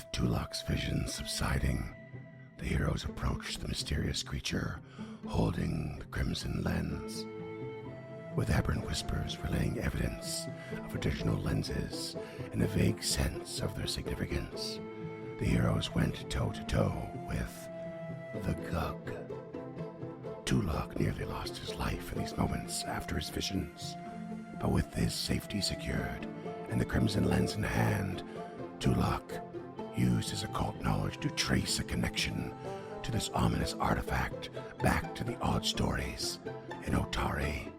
With Tulok's vision subsiding, the heroes approached the mysterious creature holding the crimson lens. With aberrant whispers relaying evidence of additional lenses and a vague sense of their significance, the heroes went toe-to-toe with the Gug. Tulok nearly lost his life in these moments after his visions, but with his safety secured and the crimson lens in hand, Tulok used his occult knowledge to trace a connection to this ominous artifact back to the odd stories in Otari.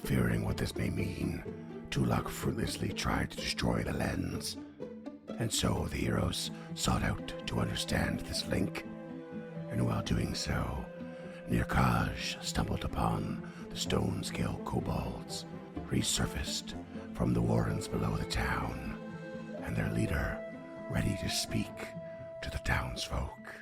Fearing what this may mean, Tulok fruitlessly tried to destroy the lens, and so the heroes sought out to understand this link. And while doing so, Nirkaj stumbled upon the stone-scale kobolds resurfaced from the warrens below the town, and their leader ready to speak to the townsfolk.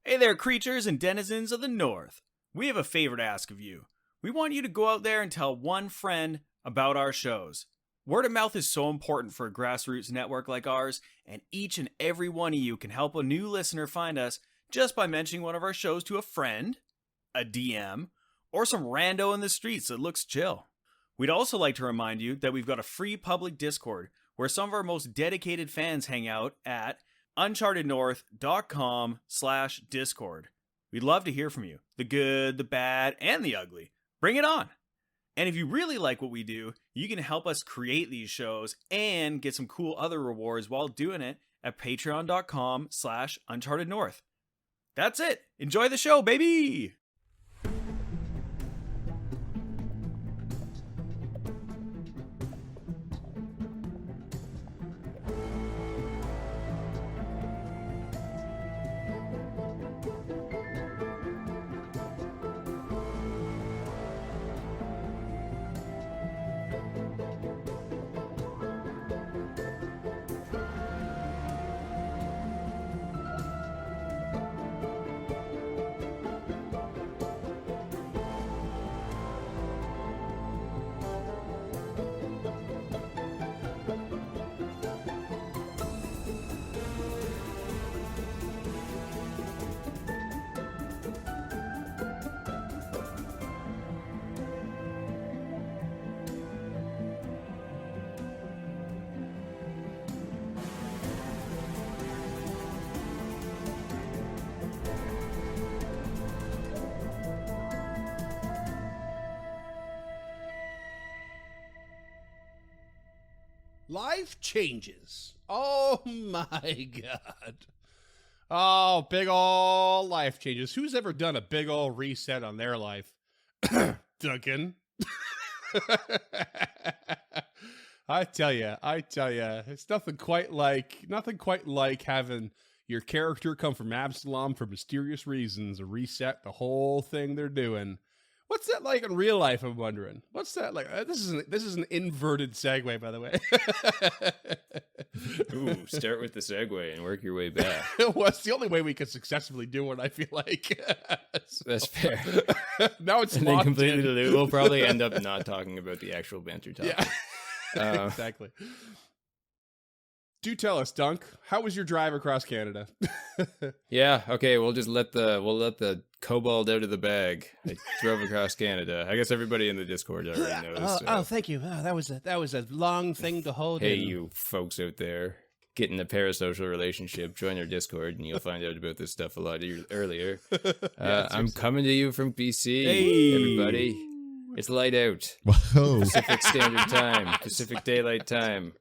Hey there, creatures and denizens of the North. We have a favor to ask of you. We want you to go out there and tell one friend about our shows. Word of mouth is so important for a grassroots network like ours, and each and every one of you can help a new listener find us just by mentioning one of our shows to a friend, a DM, or some rando in the streets that looks chill. We'd also like to remind you that we've got a free public Discord where some of our most dedicated fans hang out at unchartednorth.com/discord. We'd love to hear from you, the good, the bad, and the ugly. Bring it on! And if you really like what we do, you can help us create these shows and get some cool other rewards while doing it at patreon.com/unchartednorth. That's it! Enjoy the show, baby! Life changes. Oh my God. Oh, big ol' life changes. Who's ever done a big ol' reset on their life? Duncan. I tell you, it's nothing quite like having your character come from Absalom for mysterious reasons and reset the whole thing they're doing. What's that like in real life, I'm wondering? What's that like? This is an inverted segue, by the way. Ooh, start with the segue and work your way back. Well, it's the only way we can successfully do one, I feel like. That's fair. Now it's and then completely dilute. We'll probably end up not talking about the actual banter topic. Yeah, exactly. Do tell us, Dunk, how was your drive across Canada? Yeah, okay, we'll let the kobold out of the bag. I drove across Canada. I guess everybody in the Discord already knows. Oh, thank you. Oh, that was a long thing to hold. Hey, you folks out there, get in a parasocial relationship, join our Discord, and you'll find out about this stuff a lot earlier. I'm coming to you from BC, hey, everybody. It's light out. Whoa. Pacific Standard Time, Pacific Daylight Time.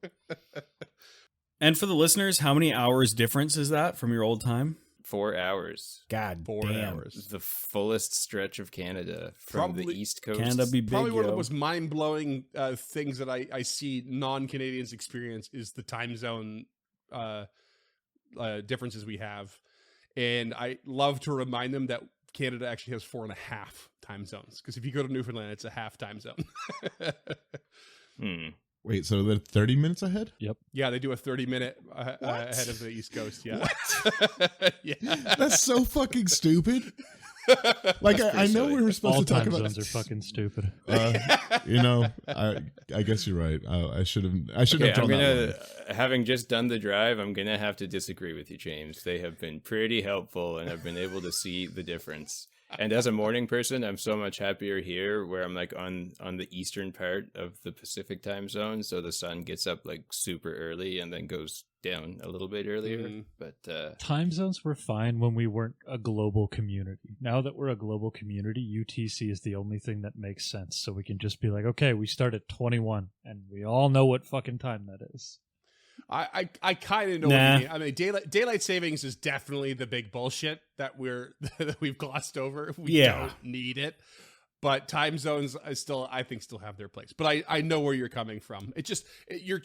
And for the listeners, how many hours difference is that from your old time? 4 hours. God 4 damn. hours. The fullest stretch of Canada from the East Coast. Canada be big, Probably one of the yo. most mind-blowing things that I see non-Canadians experience is the time zone differences we have. And I love to remind them that Canada actually has 4.5 time zones. Because if you go to Newfoundland, it's a half time zone. Wait, so they're 30 minutes ahead? Yep. Yeah, they do a 30-minute ahead of the East Coast. Yeah. What? Yeah. That's so fucking stupid. Like That's I pretty know silly. we were supposed All to talk time about. zones are fucking stupid. I guess you're right. I should have Okay, have I'm drawn that gonna, line. having just done the drive, I'm gonna have to disagree with you, James. They have been pretty helpful, and I've been able to see the difference. And as a morning person, I'm so much happier here, where I'm like on the eastern part of the Pacific time zone, so the sun gets up like super early and then goes down a little bit earlier. Mhm. But Time zones were fine when we weren't a global community. Now that we're a global community, UTC is the only thing that makes sense. So we can just be like, okay, we start at 21, and we all know what fucking time that is. I kind of know Nah. what you mean. I mean, daylight savings is definitely the big bullshit that we've glossed over. We Yeah. don't need it, but time zones I think still have their place. But I know where you're coming from. You're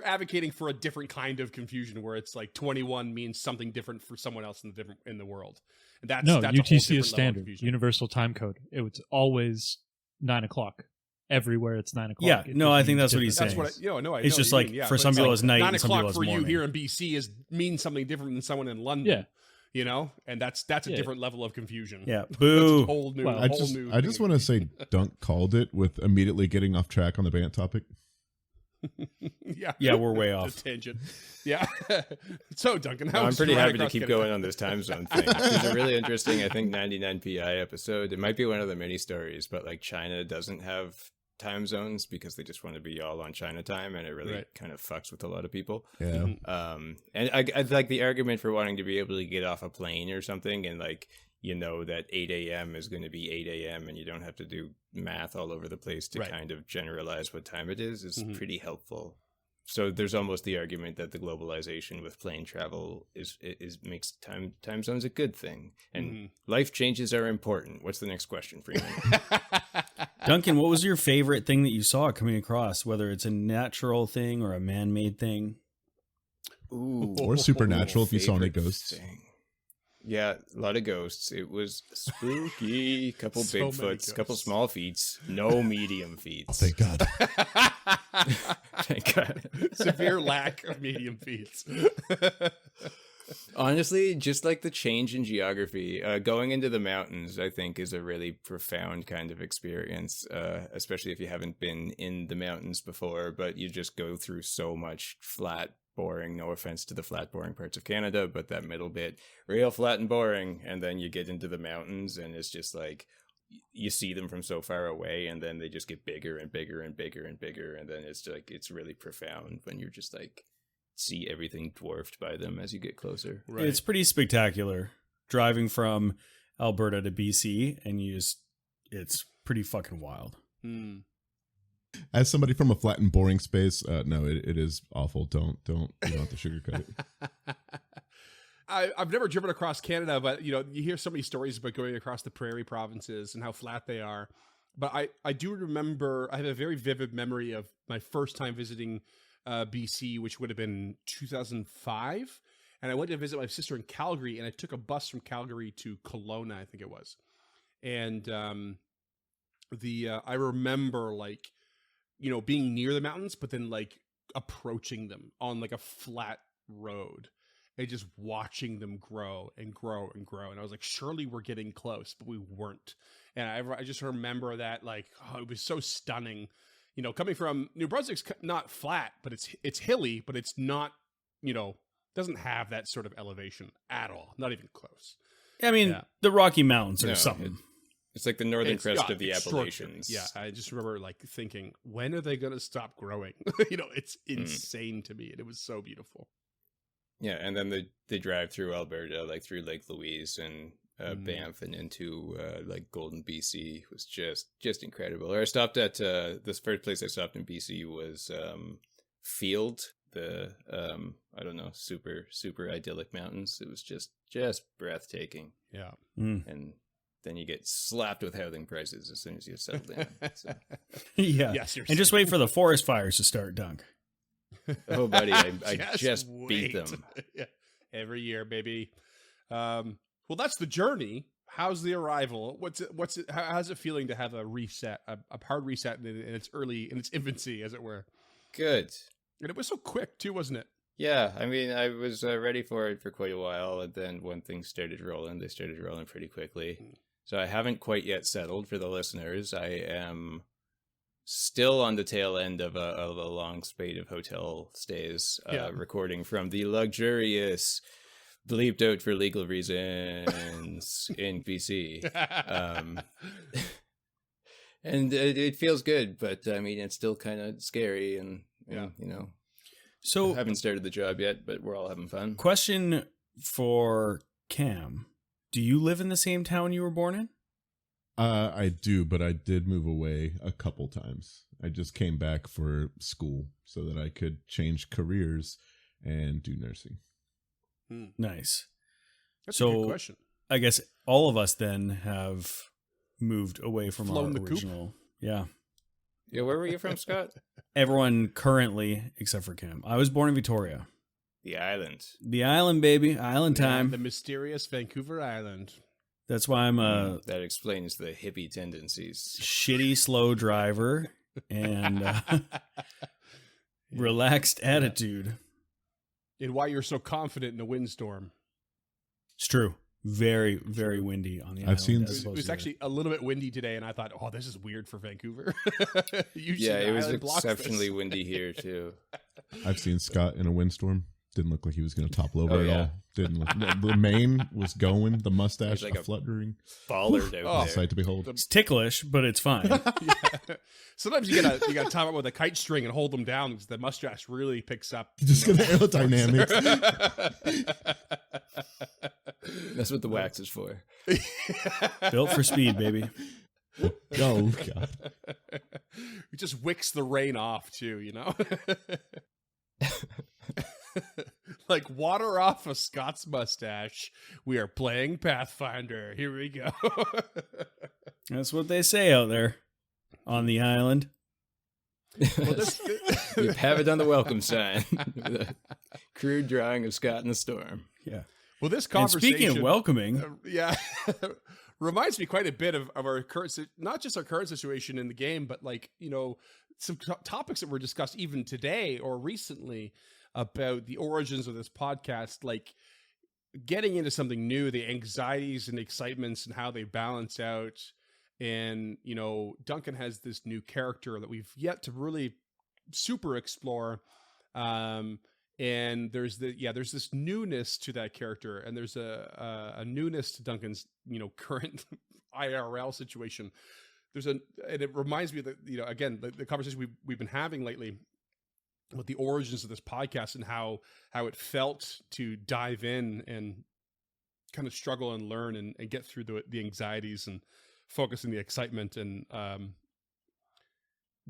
advocating for a different kind of confusion where it's like 21 means something different for someone else in the world. And that's No, a whole UTC different is level of standard. confusion. Universal time code. It was always 9 o'clock. Everywhere it's 9 o'clock. Yeah, no, I think that's what he's That's saying. what I know. It's what just you like, mean, yeah, for but some it's people like it's night 9 and some o'clock people it's for you morning. here in BC means something different than someone in London. Yeah. You know, and that's a Yeah. different level of confusion. Yeah, That's a boo. whole new. Well, I whole just new I just thing. want to say Dunk called it with immediately getting off track on the Bant topic. Yeah, we're way The off. tangent. Yeah. So Duncan, how I'm was pretty your ride happy to across keep Canada? going on this time zone thing. There's a really interesting, I think, 99pi episode. It might be one of the mini stories, but like China doesn't have time zones because they just want to be all on China time, and it really Right. kind of fucks with a lot of people. Yeah. And I like the argument for wanting to be able to get off a plane or something, and like, you know, that 8 a.m. is going to be 8 a.m. and you don't have to do math all over the place to Right. kind of generalize what time it is Mhm. pretty helpful. So there's almost the argument that the globalization with plane travel is makes time zones a good thing, and Mhm. life changes are important. What's the next question, Freeman? Duncan, what was your favorite thing that you saw coming across, whether it's a natural thing or a man-made thing? Ooh, Or supernatural if you saw any favorite ghosts. thing. Yeah, a lot of ghosts. It was spooky. Couple So many Bigfoots, couple ghosts. small feets, no medium feet. Oh, thank God. Thank God. Severe lack of medium feet. Honestly, just like the change in geography, going into the mountains, I think, is a really profound kind of experience, especially if you haven't been in the mountains before, but you just go through so much flat, boring, no offense to the flat, boring parts of Canada, but that middle bit, real flat and boring, and then you get into the mountains, and it's just like, you see them from so far away, and then they just get bigger and bigger and bigger and bigger, and then it's like, it's really profound when you're just like, see everything dwarfed by them as you get closer. Right. It's pretty spectacular driving from Alberta to BC, and it's pretty fucking wild. Mm. As somebody from a flat and boring space, no, it is awful. Don't you don't have to sugarcoat it. I've never driven across Canada, but you hear so many stories about going across the prairie provinces and how flat they are. But I do remember, I have a very vivid memory of my first time visiting BC, which would have been 2005. And I went to visit my sister in Calgary, and I took a bus from Calgary to Kelowna, I think it was. And I remember like, being near the mountains, but then like approaching them on like a flat road and just watching them grow and grow and grow. And I was like, surely we're getting close, but we weren't. And I just remember that, like, oh, it was so stunning. Coming from New Brunswick's not flat, but it's hilly, but it's not, doesn't have that sort of elevation at all. Not even close. I mean, Yeah. the Rocky Mountains are No, something. It's like the northern crest yeah, of the extraordinary. Appalachians. Yeah, I just remember like thinking, when are they going to stop growing? It's insane to me. And it was so beautiful. Yeah, and then they drive through Alberta, like through Lake Louise and Banff and into like Golden, BC was just incredible. Or I stopped at this first place I stopped in BC was Field, the I don't know, super idyllic mountains. It was just breathtaking. Yeah. And then you get slapped with housing prices as soon as you settle down. So. Yeah. Yes, you're And just wait for the forest fires to start, Dunk. Oh, buddy, I just wait. beat them. Yeah. Every year, baby. Well, that's the journey. How's the arrival? How's it feeling to have a reset, a hard reset in its infancy, as it were? Good. And it was so quick too, wasn't it? Yeah, I mean, I was ready for it for quite a while, and then when things started rolling, they started rolling pretty quickly. So I haven't quite yet settled for the listeners. I am still on the tail end of a long spate of hotel stays, recording from the luxurious, bleeped out for legal reasons in BC. And it feels good, but I mean, it's still kind of scary, and you know, So, I haven't started the job yet, but we're all having fun. question for Cam: do you live in the same town you were born in? I do, but I did move away a couple times. I just came back for school so that I could change careers and do nursing. Nice. That's So, a good question. I guess all of us then have moved away from Flown our the coop? original. Yeah. Yeah, where were you from, Scott? Everyone currently, except for Cam. I was born in Victoria. The island. The island, baby. Island time. The mysterious Vancouver Island. That's why I'm a That explains the hippie tendencies. shitty, slow driver and relaxed attitude. And why you're so confident in a windstorm. It's true. Very, very windy on the island. seen- as It opposed was to- actually a little bit windy today, and I thought, oh, this is weird for Vancouver. Usually Yeah, the it was island blocks this. exceptionally windy here, too. I've seen Scott in a windstorm. Didn't look like he was going to topple over Oh, at yeah. all. Didn't look. The mane was going. The mustache He's like a- fluttering. Bollard out Oh, there. Sight to behold. It's ticklish, but it's fine. Yeah. Sometimes you gotta tie it with a kite string and hold them down because the mustache really picks up. Just gonna aerodynamics. That's what the wax is for. Built for speed, baby. Oh God. It just wicks the rain off too, you know. Like water off a Scott's mustache. We are playing Pathfinder. Here we go. That's what they say out there on the island. You have it on the welcome sign. With a crude drawing of Scott in the storm. Yeah. Well, this And conversation. speaking of welcoming, Yeah, reminds me quite a bit of our current, not just our current situation in the game, but like, you know, some topics that were discussed even today or recently about the origins of this podcast, like getting into something new, the anxieties and excitements and how they balance out. And, you know, Duncan has this new character that we've yet to really super explore. And there's this newness to that character, and there's a newness to Duncan's, you know, current IRL situation. And it reminds me that, you know, again, the conversation we've been having lately with the origins of this podcast and how it felt to dive in and kind of struggle and learn and get through the anxieties and focus on the excitement. And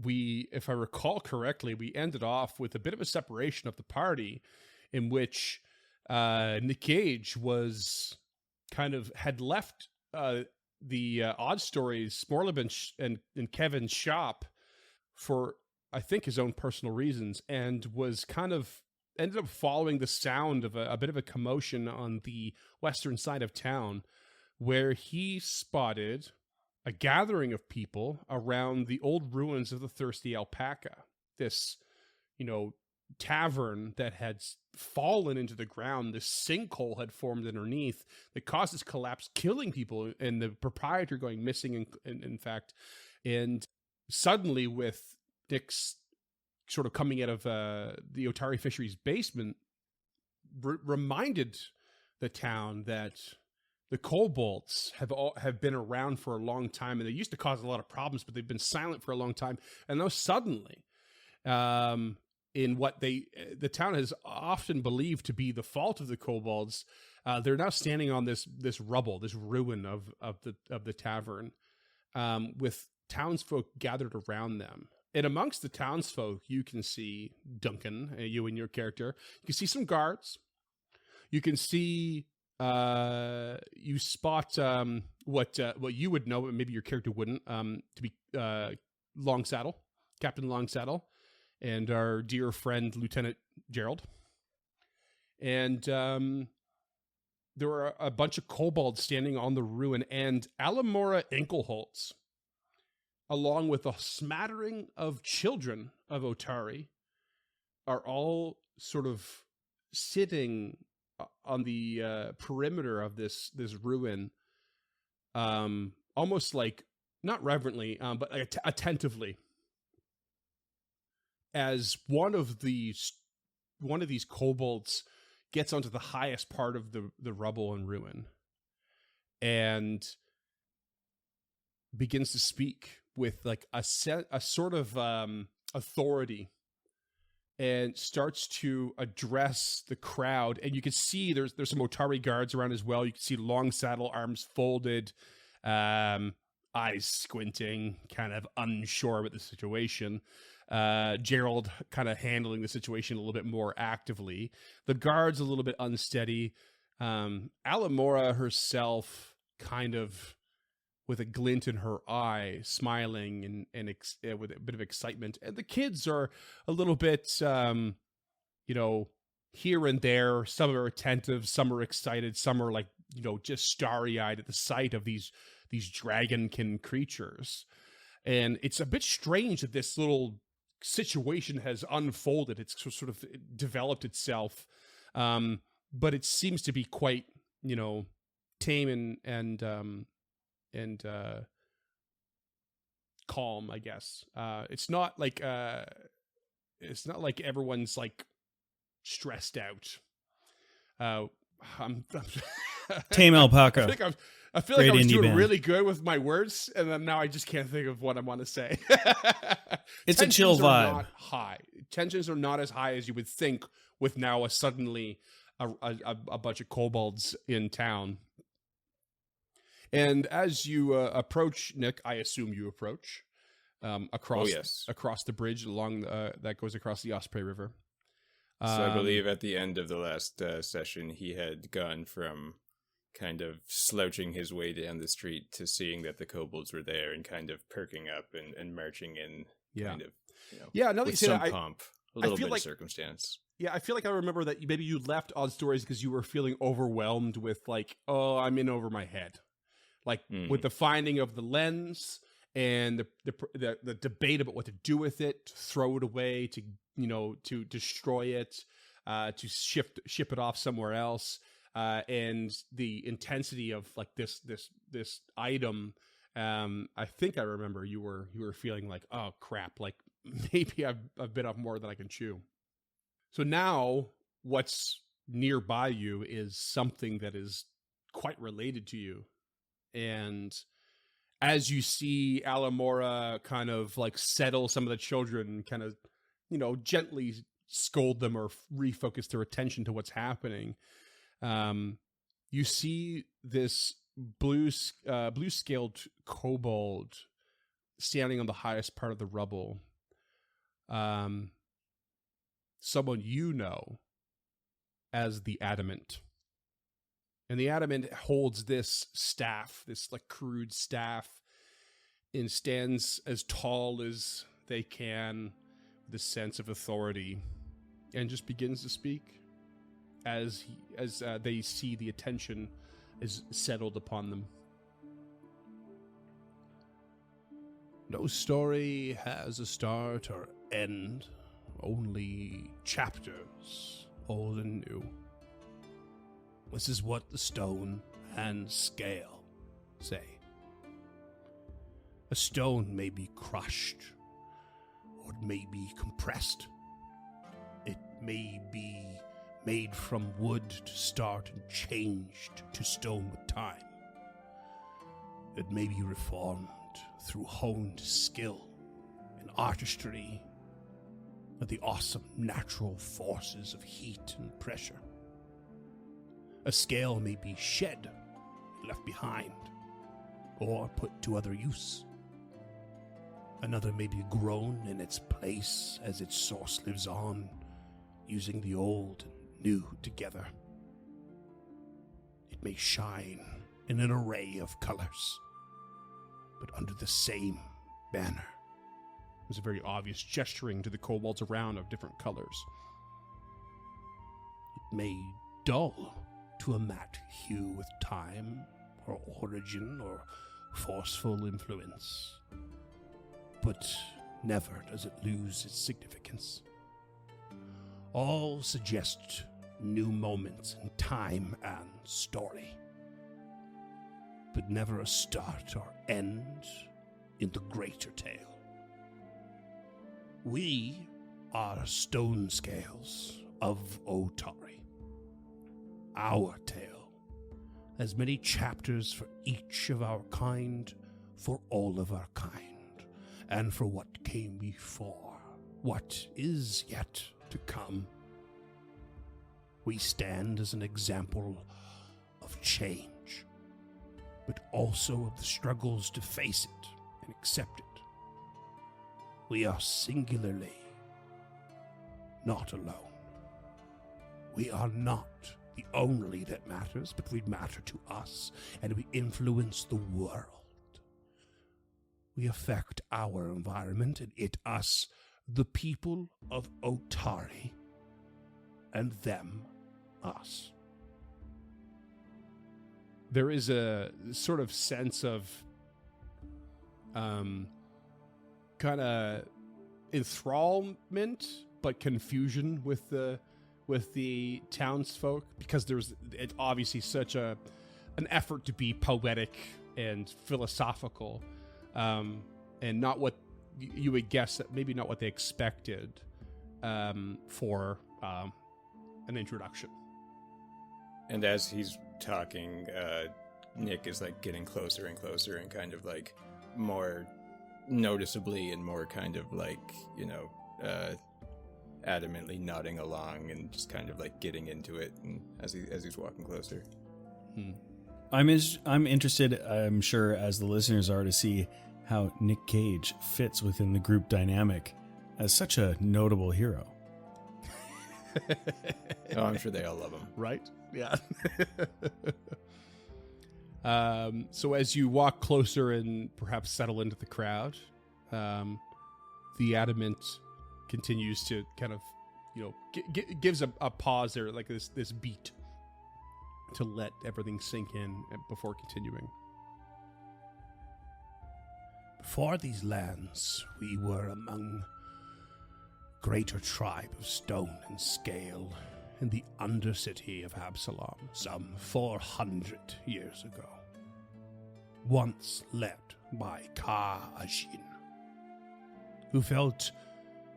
if I recall correctly, we ended off with a bit of a separation of the party in which Nick Cage was had left the Odd Stories, Smorleben and Kevin's shop for, I think, his own personal reasons, and was ended up following the sound of a bit of a commotion on the western side of town, where he spotted a gathering of people around the old ruins of the Thirsty Alpaca, this, you know, tavern that had fallen into the ground. This sinkhole had formed underneath that caused this collapse, killing people, and the proprietor going missing, in fact. And suddenly, with Nick's sort of coming out of the Otari Fisheries basement, reminded the town that the kobolds have been around for a long time, and they used to cause a lot of problems, but they've been silent for a long time. And now suddenly, in what the town has often believed to be the fault of the kobolds, they're now standing on this rubble, this ruin of the tavern, with townsfolk gathered around them. And amongst the townsfolk, you can see Duncan, you and your character. You can see some guards. You can see. You spot what you would know, but maybe your character wouldn't, to be Longsaddle, Captain Longsaddle, and our dear friend Lieutenant Gerald. And there were a bunch of kobolds standing on the ruin, and Alamora Enkelholtz, along with a smattering of children of Otari, are all sort of sitting on the perimeter of this ruin, almost like not reverently, but attentively, as one of these kobolds gets onto the highest part of the rubble and ruin, and begins to speak with like a sort of authority, and starts to address the crowd. And you can see there's some Otari guards around as well. You can see long saddle, arms folded, eyes squinting, kind of unsure about the situation. Gerald kind of handling the situation a little bit more actively. The guards a little bit unsteady. Alamora herself kind of with a glint in her eye, smiling and with a bit of excitement. And the kids are a little bit, here and there. Some are attentive, some are excited, some are like, just starry-eyed at the sight of these dragonkin creatures. And it's a bit strange that this little situation has unfolded. It's sort of developed itself. But it seems to be quite, tame and calm, I guess. It's not like everyone's like stressed out. I'm Tame alpaca. I feel like I was Great indie doing band. really good with my words, and then now I just can't think of what I want to say. It's a chill Tensions are vibe. not high. Tensions are not as high as you would think with now a bunch of kobolds in town. And as you approach, Nick, I assume you approach across the bridge along that goes across the Osprey River. So I believe at the end of the last session, he had gone from kind of slouching his way down the street to seeing that the kobolds were there and kind of perking up and marching in, kind of, now that you with say some that, pomp, a little feel bit like- of circumstance. Yeah, I feel like I remember that maybe you left Odd Stories because you were feeling overwhelmed with like, oh, I'm in over my head. Like with the finding of the lens and the debate about what to do with it, to throw it away, to destroy it, to ship it off somewhere else, and the intensity of like this item. I think I remember you were feeling like, oh crap, like maybe I've bit off more than I can chew. So now what's nearby you is something that is quite related to you. And as you see Alamora kind of like settle some of the children, kind of, gently scold them or refocus their attention to what's happening, you see this blue-scaled kobold standing on the highest part of the rubble. Someone you know as the Adamant. And the Adamant holds this staff, this like crude staff, and stands as tall as they can with a sense of authority, and just begins to speak as they see the attention is settled upon them. No story has a start or end, only chapters, old and new. This is what the stone and scale say. A stone may be crushed, or it may be compressed. It may be made from wood to start and changed to stone with time. It may be reformed through honed skill and artistry of the awesome natural forces of heat and pressure. A scale may be shed, left behind, or put to other use. Another may be grown in its place as its source lives on, using the old and new together. It may shine in an array of colors, but under the same banner. It was a very obvious gesturing to the kobolds around of different colors. It may dull to a matte hue with time, or origin, or forceful influence. But never does it lose its significance. All suggest new moments in time and story, but never a start or end in the greater tale. We are stone scales of Otari. Our tale has many chapters for each of our kind, for all of our kind, and for what came before, what is yet to come. We stand as an example of change, but also of the struggles to face it and accept it. We are singularly not alone. We are not the only that matters, but we matter to us, and we influence the world. We affect our environment, and it us, the people of Otari, and them, us. There is a sort of sense of kind of enthrallment, but confusion with the townsfolk, because it's obviously such an effort to be poetic and philosophical, and not what you would guess, that maybe not what they expected for an introduction. And as he's talking, Nick is like getting closer and closer, and kind of like more noticeably and more kind of like, adamantly nodding along and just kind of like getting into it, and as he's walking closer. I'm interested, I'm sure, as the listeners are, to see how Nick Cage fits within the group dynamic as such a notable hero. Oh, I'm sure they all love him. Right? Yeah. So as you walk closer and perhaps settle into the crowd, the adamant continues to kind of, gives a pause there, like this beat to let everything sink in before continuing. Before these lands, we were among greater tribe of stone and scale in the undercity of Absalom some 400 years ago. Once led by Ka-Ajin, who felt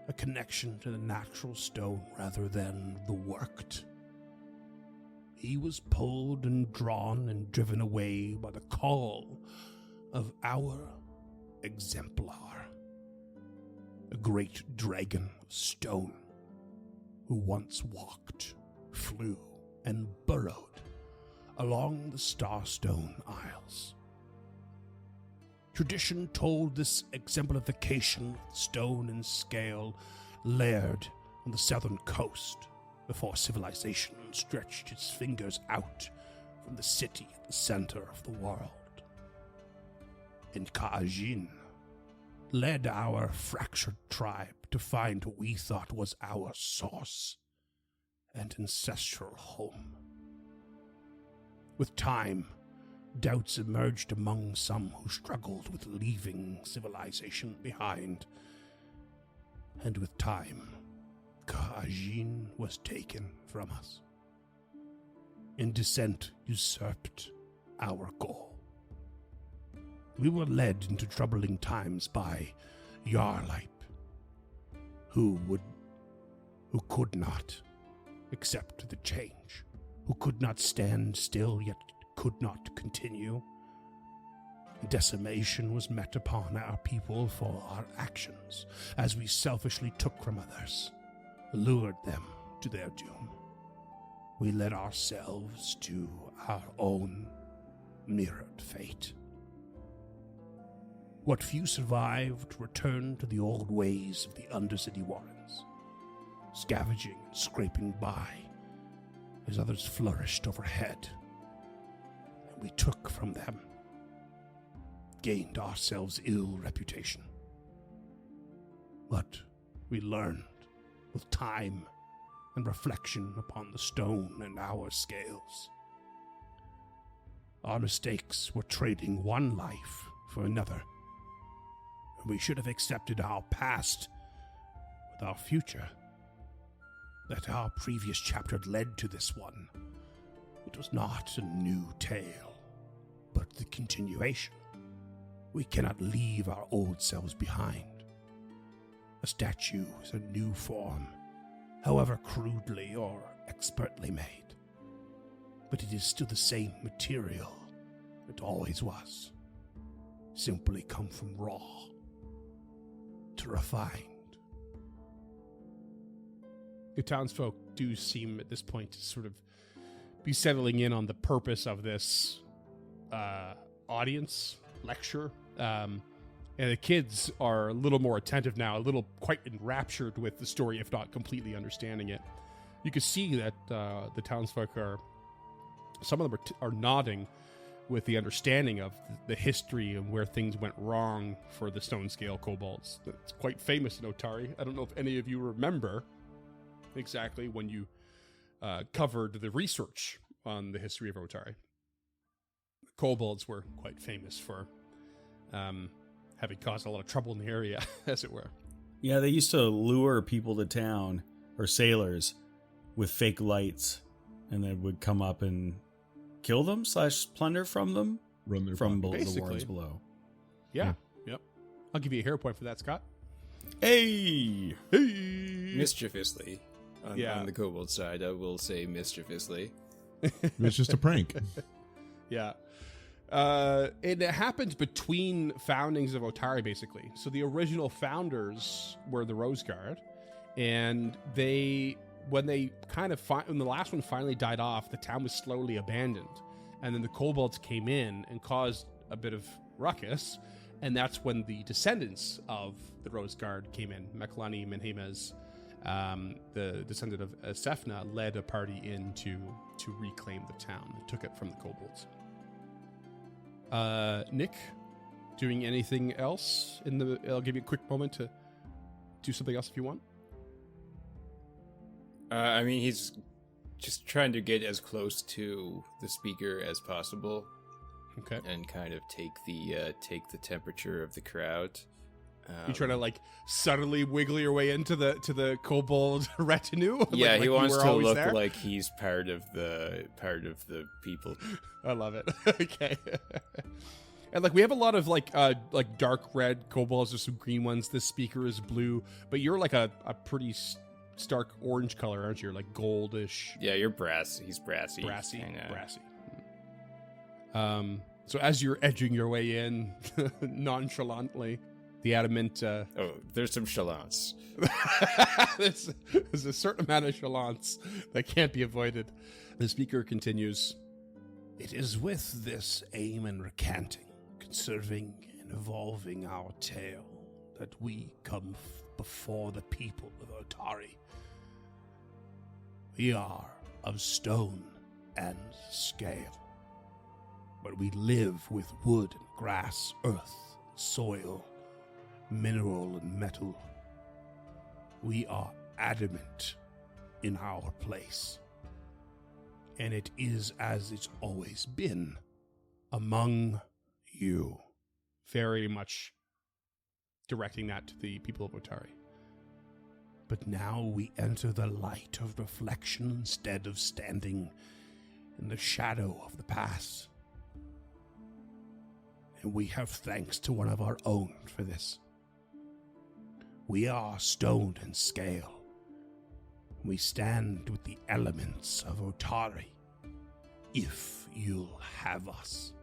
a connection to the natural stone rather than the worked. He was pulled and drawn and driven away by the call of our exemplar, a great dragon of stone who once walked, flew, and burrowed along the Starstone Isles. Tradition told this exemplification of stone and scale laired on the southern coast before civilization stretched its fingers out from the city at the center of the world. And Ka-Ajin led our fractured tribe to find what we thought was our source and ancestral home. With time, doubts emerged among some who struggled with leaving civilization behind. And with time, Ka-Ajin was taken from us, and descent usurped our goal. We were led into troubling times by Yarlipe, who could not accept the change, who could not stand still yet could not continue. Decimation was met upon our people for our actions, as we selfishly took from others, lured them to their doom. We led ourselves to our own mirrored fate. What few survived returned to the old ways of the Undercity Warrens, scavenging and scraping by, as others flourished overhead. And we took from them, gained ourselves ill reputation. But we learned with time and reflection upon the stone and our scales. Our mistakes were trading one life for another. We should have accepted our past with our future. that our previous chapter had led to this one. It was not a new tale, but the continuation. We cannot leave our old selves behind. A statue is a new form, however crudely or expertly made. But it is still the same material it always was. Simply come from raw to refined. The townsfolk do seem at this point to sort of be settling in on the purpose of this audience lecture. And the kids are a little more attentive now, a little quite enraptured with the story, if not completely understanding it. You can see that the townsfolk some of them are nodding with the understanding of the history and where things went wrong for the stone scale kobolds. It's quite famous in Otari. I don't know if any of you remember exactly when you covered the research on the history of Otari. The kobolds were quite famous for having caused a lot of trouble in the area, as it were. Yeah, they used to lure people to town, or sailors, with fake lights, and they would come up and kill them / plunder from them Run their from pocket. the wards below. Yeah, yep. I'll give you a hero point for that, Scott. Hey! Hey! Mischievously. Yeah. On the kobold side, I will say mischievously. It's just a prank. Yeah. It happened between foundings of Otari, basically. So the original founders were the Rose Guard, and when the last one finally died off, the town was slowly abandoned, and then the kobolds came in and caused a bit of ruckus, and that's when the descendants of the Rose Guard came in. Meklani Menhemez, the descendant of Sefna, led a party in to reclaim the town and took it from the kobolds. Nick, doing anything else I'll give you a quick moment to do something else if you want. I mean, he's just trying to get as close to the speaker as possible. Okay. And kind of take the temperature of the crowd. You try to subtly wiggle your way into the kobold retinue. Yeah, like he you wants were to always look there? like he's part of the people. I love it. Okay. And we have a lot of dark red kobolds. There's some green ones. This speaker is blue, but you're like a pretty stark orange color, aren't you? You're goldish. Yeah, you're brass. He's brassy. Brassy. Kinda. So as you're edging your way in nonchalantly, the adamant. Oh, there's some chalance. There's a certain amount of chalance that can't be avoided. The speaker continues. It is with this aim in recanting, conserving, and evolving our tale that we come before the people of Otari. We are of stone and scale, but we live with wood and grass, earth, soil, mineral and metal. We are adamant in our place, and it is as it's always been, among you. Very much directing that to the people of Otari. But now we enter the light of reflection instead of standing in the shadow of the past. And we have thanks to one of our own for this. We are stone and scale. We stand with the elements of Otari, if you'll have us.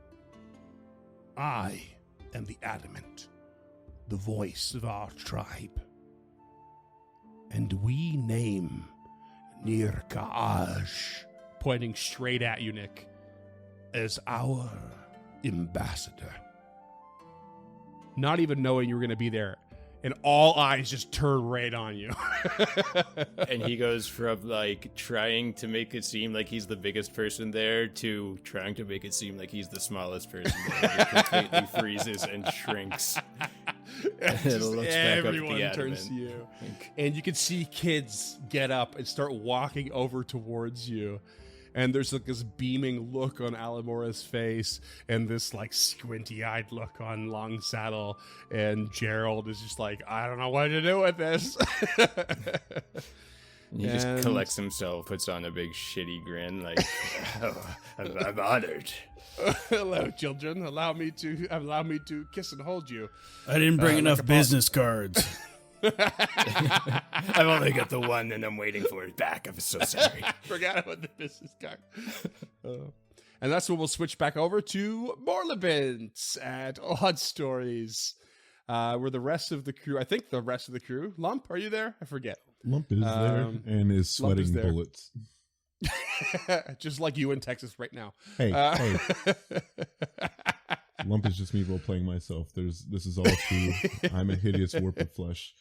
I am the adamant, the voice of our tribe. And we name Nirkaaj Pointing straight at you, Nick. as our ambassador. Not even knowing you were going to be there. And all eyes just turn right on you. And he goes from trying to make it seem like he's the biggest person there to trying to make it seem like he's the smallest person there. He completely freezes and shrinks. And it looks back up at Everyone the turns to adamant. you. And you can see kids get up and start walking over towards you. And there's this beaming look on Alamora's face and this squinty-eyed look on Long Saddle. And Gerald is just I don't know what to do with this. He just And- collects himself, puts on a big shitty grin, like, oh, I'm honored. Hello, children. Allow me to kiss and hold you. I didn't bring like enough a boss. business cards. I've only got the one, and I'm waiting for it back. I'm so sorry. Forgot about the business card. And that's when we'll switch back over to Morlabins at Odd Stories, where the rest of the crew, I think the rest of the crew, Lump, are you there? I forget. Lump is there and is Lump is sweating there. bullets. Just like you in Texas right now. Hey, hey, hey. Lump is just me role playing myself. This is all true. I'm a hideous warp of flesh.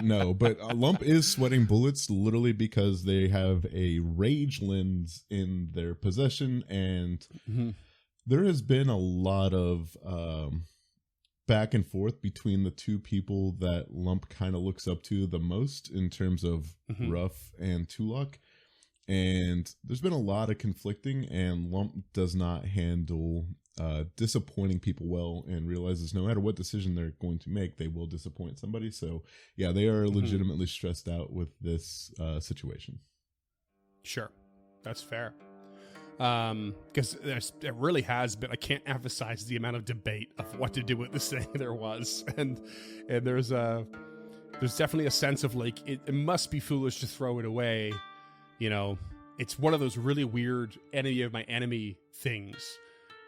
No, but Lump is sweating bullets literally because they have a rage lens in their possession, and there has been a lot of back and forth between the two people that Lump kind of looks up to the most in terms of Ruff and Tulok. And there's been a lot of conflicting, and Lump does not handle disappointing people well, and realizes no matter what decision they're going to make, they will disappoint somebody. So yeah, they are legitimately stressed out with this situation. Sure, that's fair. Because there really has been, I can't emphasize the amount of debate of what to do with this thing there was, and there's definitely a sense of like it must be foolish to throw it away. You know, it's one of those really weird enemy of my enemy things,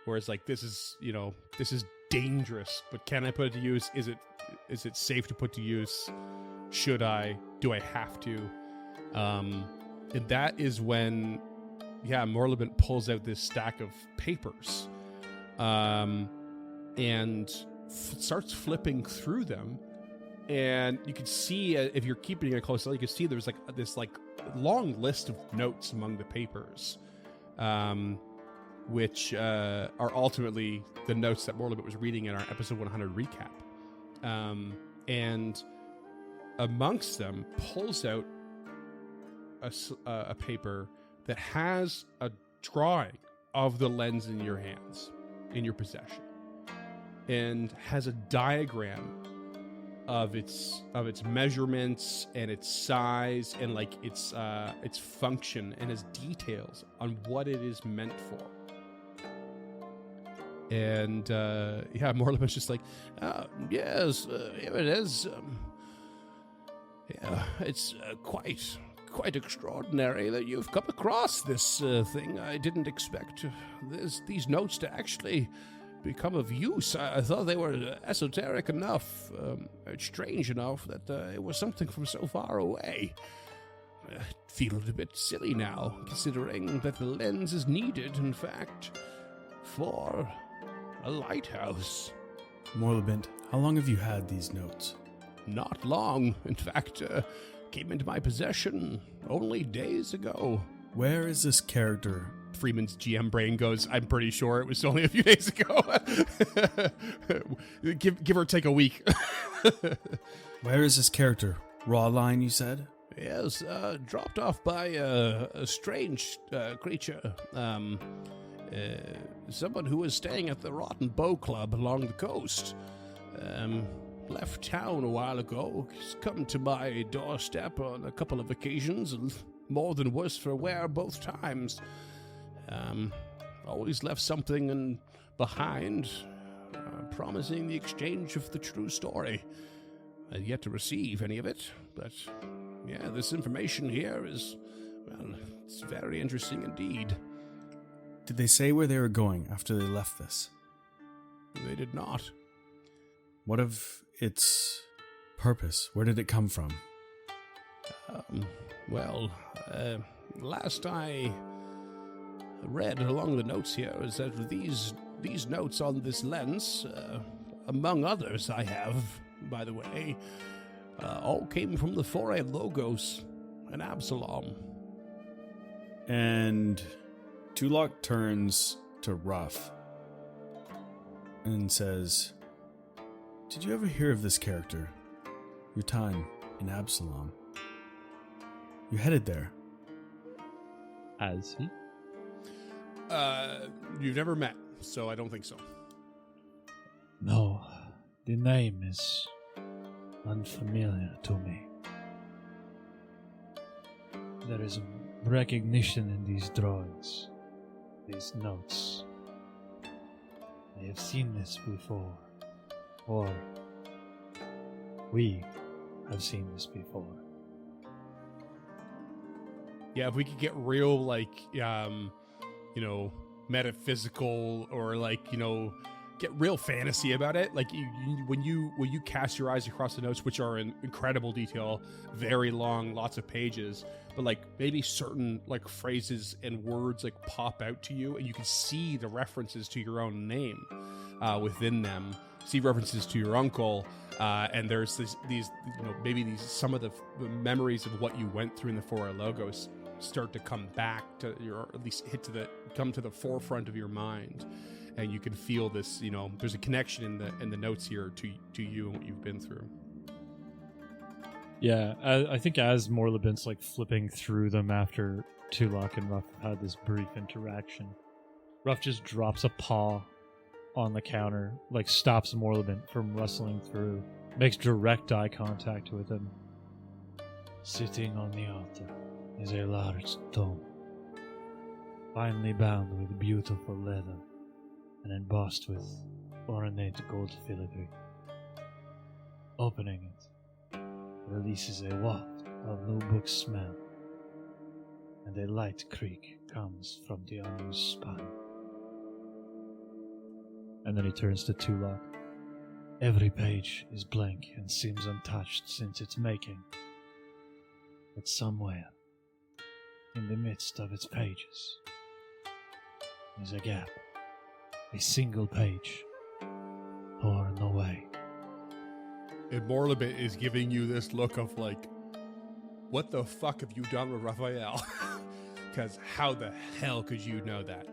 where it's like this is dangerous, but can I put it to use? Is it safe to put to use? Should I? Do I have to? And that is when, Morlabin pulls out this stack of papers, and starts flipping through them. And you can see, if you're keeping a close eye, you can see there's like this long list of notes among the papers, which are ultimately the notes that Morlabit was reading in our episode 100 recap. And amongst them, pulls out a paper that has a drawing of the lens in your hands, in your possession, and has a diagram of its measurements and its size and like its function, and its details on what it is meant for. And Morlabin's just like, yes, here it is. It's quite extraordinary that you've come across this thing. I didn't expect these notes to actually become of use. I thought they were esoteric enough, strange enough that it was something from so far away. I feel a bit silly now, considering that the lens is needed, in fact, for a lighthouse. Morlabint, how long have you had these notes? Not long. In fact, came into my possession only days ago. Where is this character? Freeman's GM brain goes, I'm pretty sure it was only a few days ago. give or take a week. Where is this character? Raw line, you said? Yes, dropped off by a strange creature. Someone who was staying at the Rotten Bow Club along the coast. Left town a while ago. He's come to my doorstep on a couple of occasions, and more than worse for wear both times. Always left something behind, promising the exchange of the true story. I've yet to receive any of it, but this information here is, it's very interesting indeed. Did they say where they were going after they left this? They did not. What of its purpose? Where did it come from? Last I read along the notes here is that these notes on this lens, among others I have, by the way, all came from the Foray Logos and Absalom. And Tulok turns to Ruff and says, did you ever hear of this character? Your time in Absalom. You headed there. Has he? You've never met, so I don't think so. No, the name is unfamiliar to me. There is recognition in these drawings, these notes. I have seen this before, or we have seen this before. Yeah, if we could get real, like, metaphysical, or like, get real fantasy about it. Like when you cast your eyes across the notes, which are in incredible detail, very long, lots of pages, but like maybe certain like phrases and words like pop out to you, and you can see the references to your own name within them. See references to your uncle, and there's these some of the memories of what you went through in the 4R logos start to come back to or at least come to the forefront of your mind, and you can feel this. There's a connection in the notes here to you and what you've been through. Yeah, I think as Morlabin's like flipping through them after Tulak and Ruff had this brief interaction, Ruff just drops a paw on the counter, like stops Morlabin from rustling through, makes direct eye contact with him. Sitting on the altar is a large stone, finely bound with beautiful leather and embossed with ornate gold filigree. Opening it releases a waft of new book smell, and a light creak comes from the unused spine. And then he turns to Tulak. Every page is blank and seems untouched since its making. But somewhere, in the midst of its pages, is a gap. A single page torn away. And Morlabin is giving you this look of like, what the fuck have you done with Raphael? Because how the hell could you know that?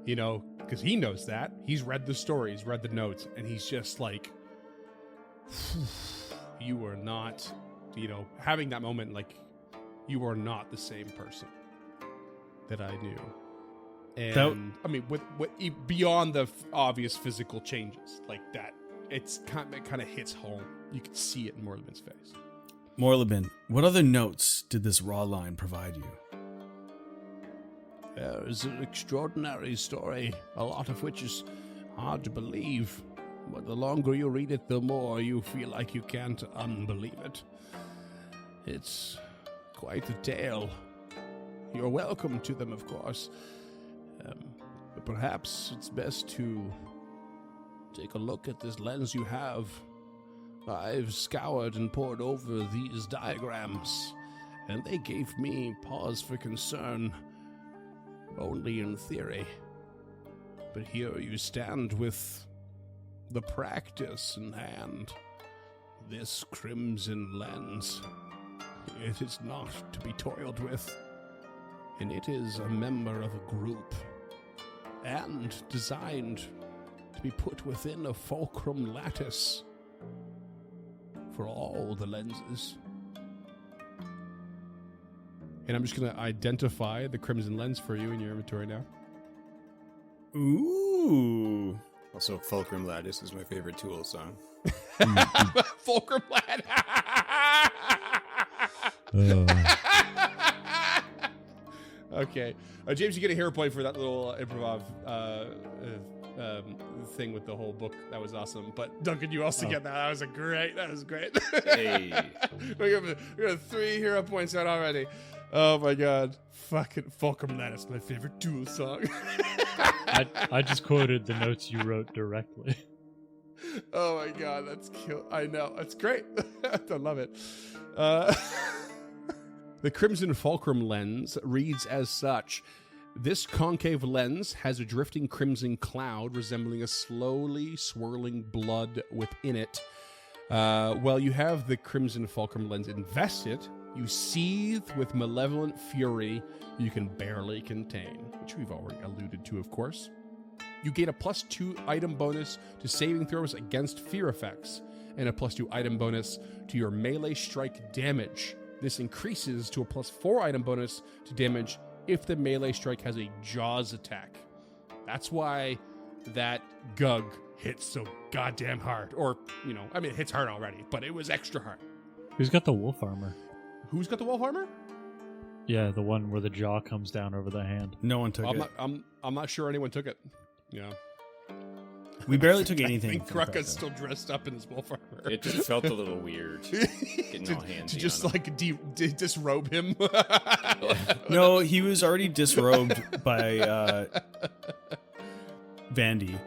Because he knows that. He's read the stories, read the notes, and he's just like, you are not, having that moment, like, you are not the same person that I knew. And, beyond the obvious physical changes, like that, it kind of hits home. You can see it in Morlabin's face. Morlabin, what other notes did this raw line provide you? There is an extraordinary story, a lot of which is hard to believe. But the longer you read it, the more you feel like you can't unbelieve it. It's quite a tale. You're welcome to them, of course. But perhaps it's best to take a look at this lens you have. I've scoured and pored over these diagrams, and they gave me pause for concern. Only in theory. But here you stand with the practice in hand. This crimson lens. It is not to be toiled with. And it is a member of a group. And designed to be put within a fulcrum lattice. For all the lenses. And I'm just going to identify the crimson lens for you in your inventory now. Ooh. Also, Fulcrum Lattice is my favorite Tool song. Fulcrum Lattice. Okay. James, you get a hero point for that little improv thing with the whole book. That was awesome. But Duncan, you also get that. That was great. Hey. we got 3 hero points out already. Oh my god. Fucking Fulcrum Lattice, my favorite Tool song. I just quoted the notes you wrote directly. Oh my god, that's cute. I know. That's great. I love it. The Crimson Fulcrum lens reads as such. This concave lens has a drifting crimson cloud resembling a slowly swirling blood within it. While you have the Crimson Fulcrum lens invested, you seethe with malevolent fury you can barely contain, which we've already alluded to, of course. You gain a +2 item bonus to saving throws against fear effects, and a +2 item bonus to your melee strike damage. This increases to a +4 item bonus to damage if the melee strike has a Jaws attack. That's why that Gug hits so goddamn hard. Or, it hits hard already, but it was extra hard. Who's got the wolf armor? Who's got the wolf armor? Yeah, the one where the jaw comes down over the hand. No one took I'm it. not, I'm not sure anyone took it. Yeah. We barely took I anything. think from the Krucka's Krakow. still dressed up in his wolf armor. It just felt a little weird getting all handsy to just on him. like disrobe him. No, he was already disrobed by Vandy.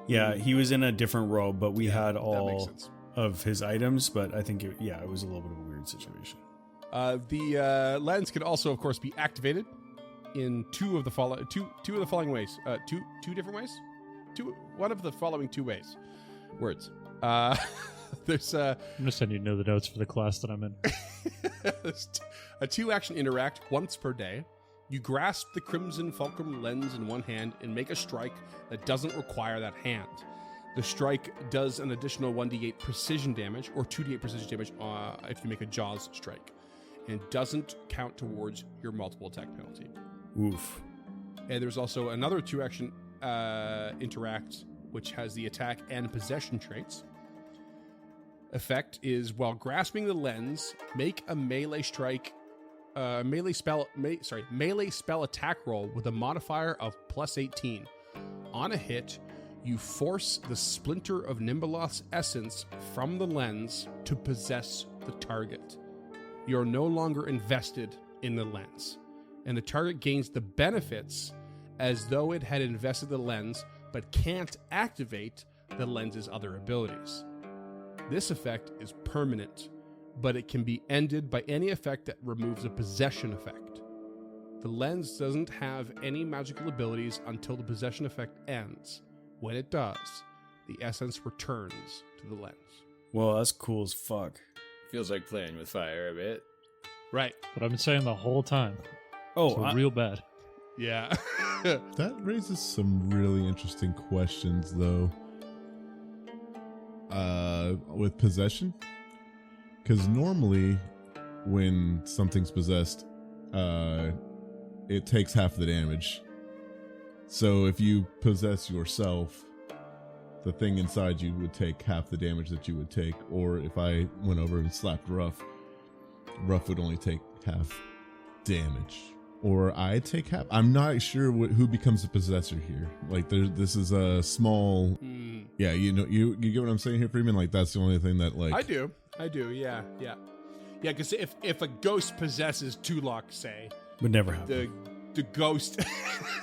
Yeah, he was in a different robe, but we had That makes all sense. of his items. But I think, it was a little bit of a weird situation. The lens can also, of course, be activated in two of the following ways. Two different ways. One of the following two ways. Words. There's I'm gonna send you the notes for the class that I'm in. there's a 2-action interact once per day. You grasp the Crimson Fulcrum lens in one hand and make a strike that doesn't require that hand. The strike does an additional 1d8 precision damage or 2d8 precision damage if you make a Jaws strike, and doesn't count towards your multiple attack penalty. Oof. And there's also another 2-action interact, which has the attack and possession traits. Effect is while grasping the lens, make a melee spell attack roll with a modifier of +18. On a hit, you force the splinter of Nimbeloth's essence from the lens to possess the target. You're no longer invested in the lens, and the target gains the benefits as though it had invested the lens, but can't activate the lens's other abilities. This effect is permanent, but it can be ended by any effect that removes a possession effect. The lens doesn't have any magical abilities until the possession effect ends. When it does, the essence returns to the lens. Well, that's cool as fuck. Feels like playing with fire a bit. Right. But I've been saying the whole time. Oh, So real bad. Yeah. That raises some really interesting questions, though. With possession, because normally when something's possessed, it takes half the damage. So if you possess yourself, the thing inside you would take half the damage that you would take. Or if I went over and slapped Ruff would only take half damage. Or I take half. I'm not sure who becomes the possessor here. Like, this is a small. Yeah, you get what I'm saying here, Freeman. Like, that's the only thing that, like, I do. Yeah. Because if a ghost possesses Tulok, say, would never happen. the ghost,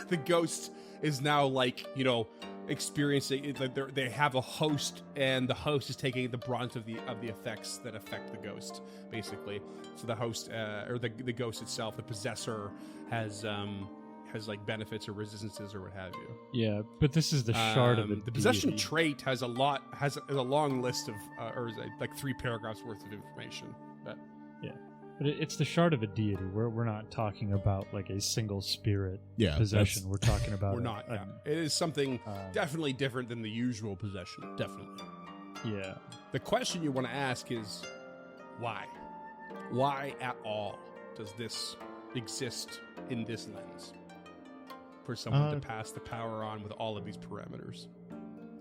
the ghost is now like, experiencing it. Like they have a host, and the host is taking the brunt of the effects that affect the ghost, basically. So the host or the ghost itself, the possessor, has like benefits or resistances or what have you. Yeah, but this is the shard of a the possession deity. trait has a long list of like 3 paragraphs worth of information. But But it's the shard of a deity. We're not talking about like a single spirit Yeah, possession. We're talking about we're not. Yeah. It is something definitely different than the usual possession. Definitely. Yeah. The question you want to ask is why? Why at all does this exist in this lens? For someone to pass the power on with all of these parameters,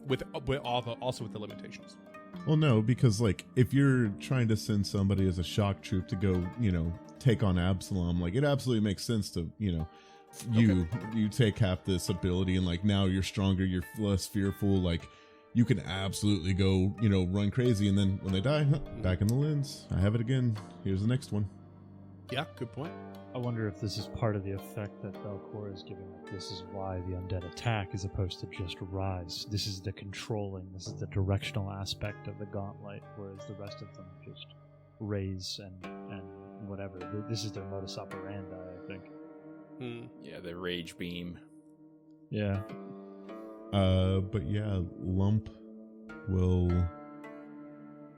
with also with the limitations. well, no, because like if you're trying to send somebody as a shock troop to go, take on Absalom, like it absolutely makes sense to, you take half this ability and like now you're stronger, you're less fearful, like you can absolutely go, run crazy, and then when they die, back in the lens, I have it again. Here's the next one. Yeah, good point. I wonder if this is part of the effect that Belcor is giving. Like, this is why the undead attack as opposed to just rise. This is the controlling, this is the directional aspect of the gauntlet, whereas the rest of them just raise and whatever. This is their modus operandi, I think. Yeah, the rage beam. Yeah. But yeah, Lump will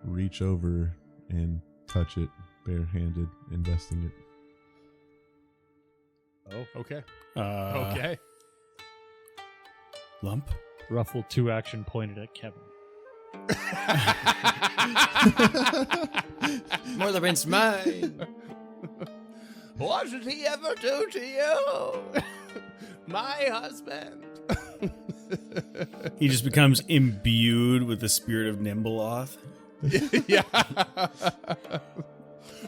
reach over and touch it barehanded, investing it. Oh, okay. Okay. Okay. Lump. Ruffle 2 action pointed at Kevin. Motherman's mine. What did he ever do to you? My husband. He just becomes imbued with the spirit of Nimbleoth. Yeah.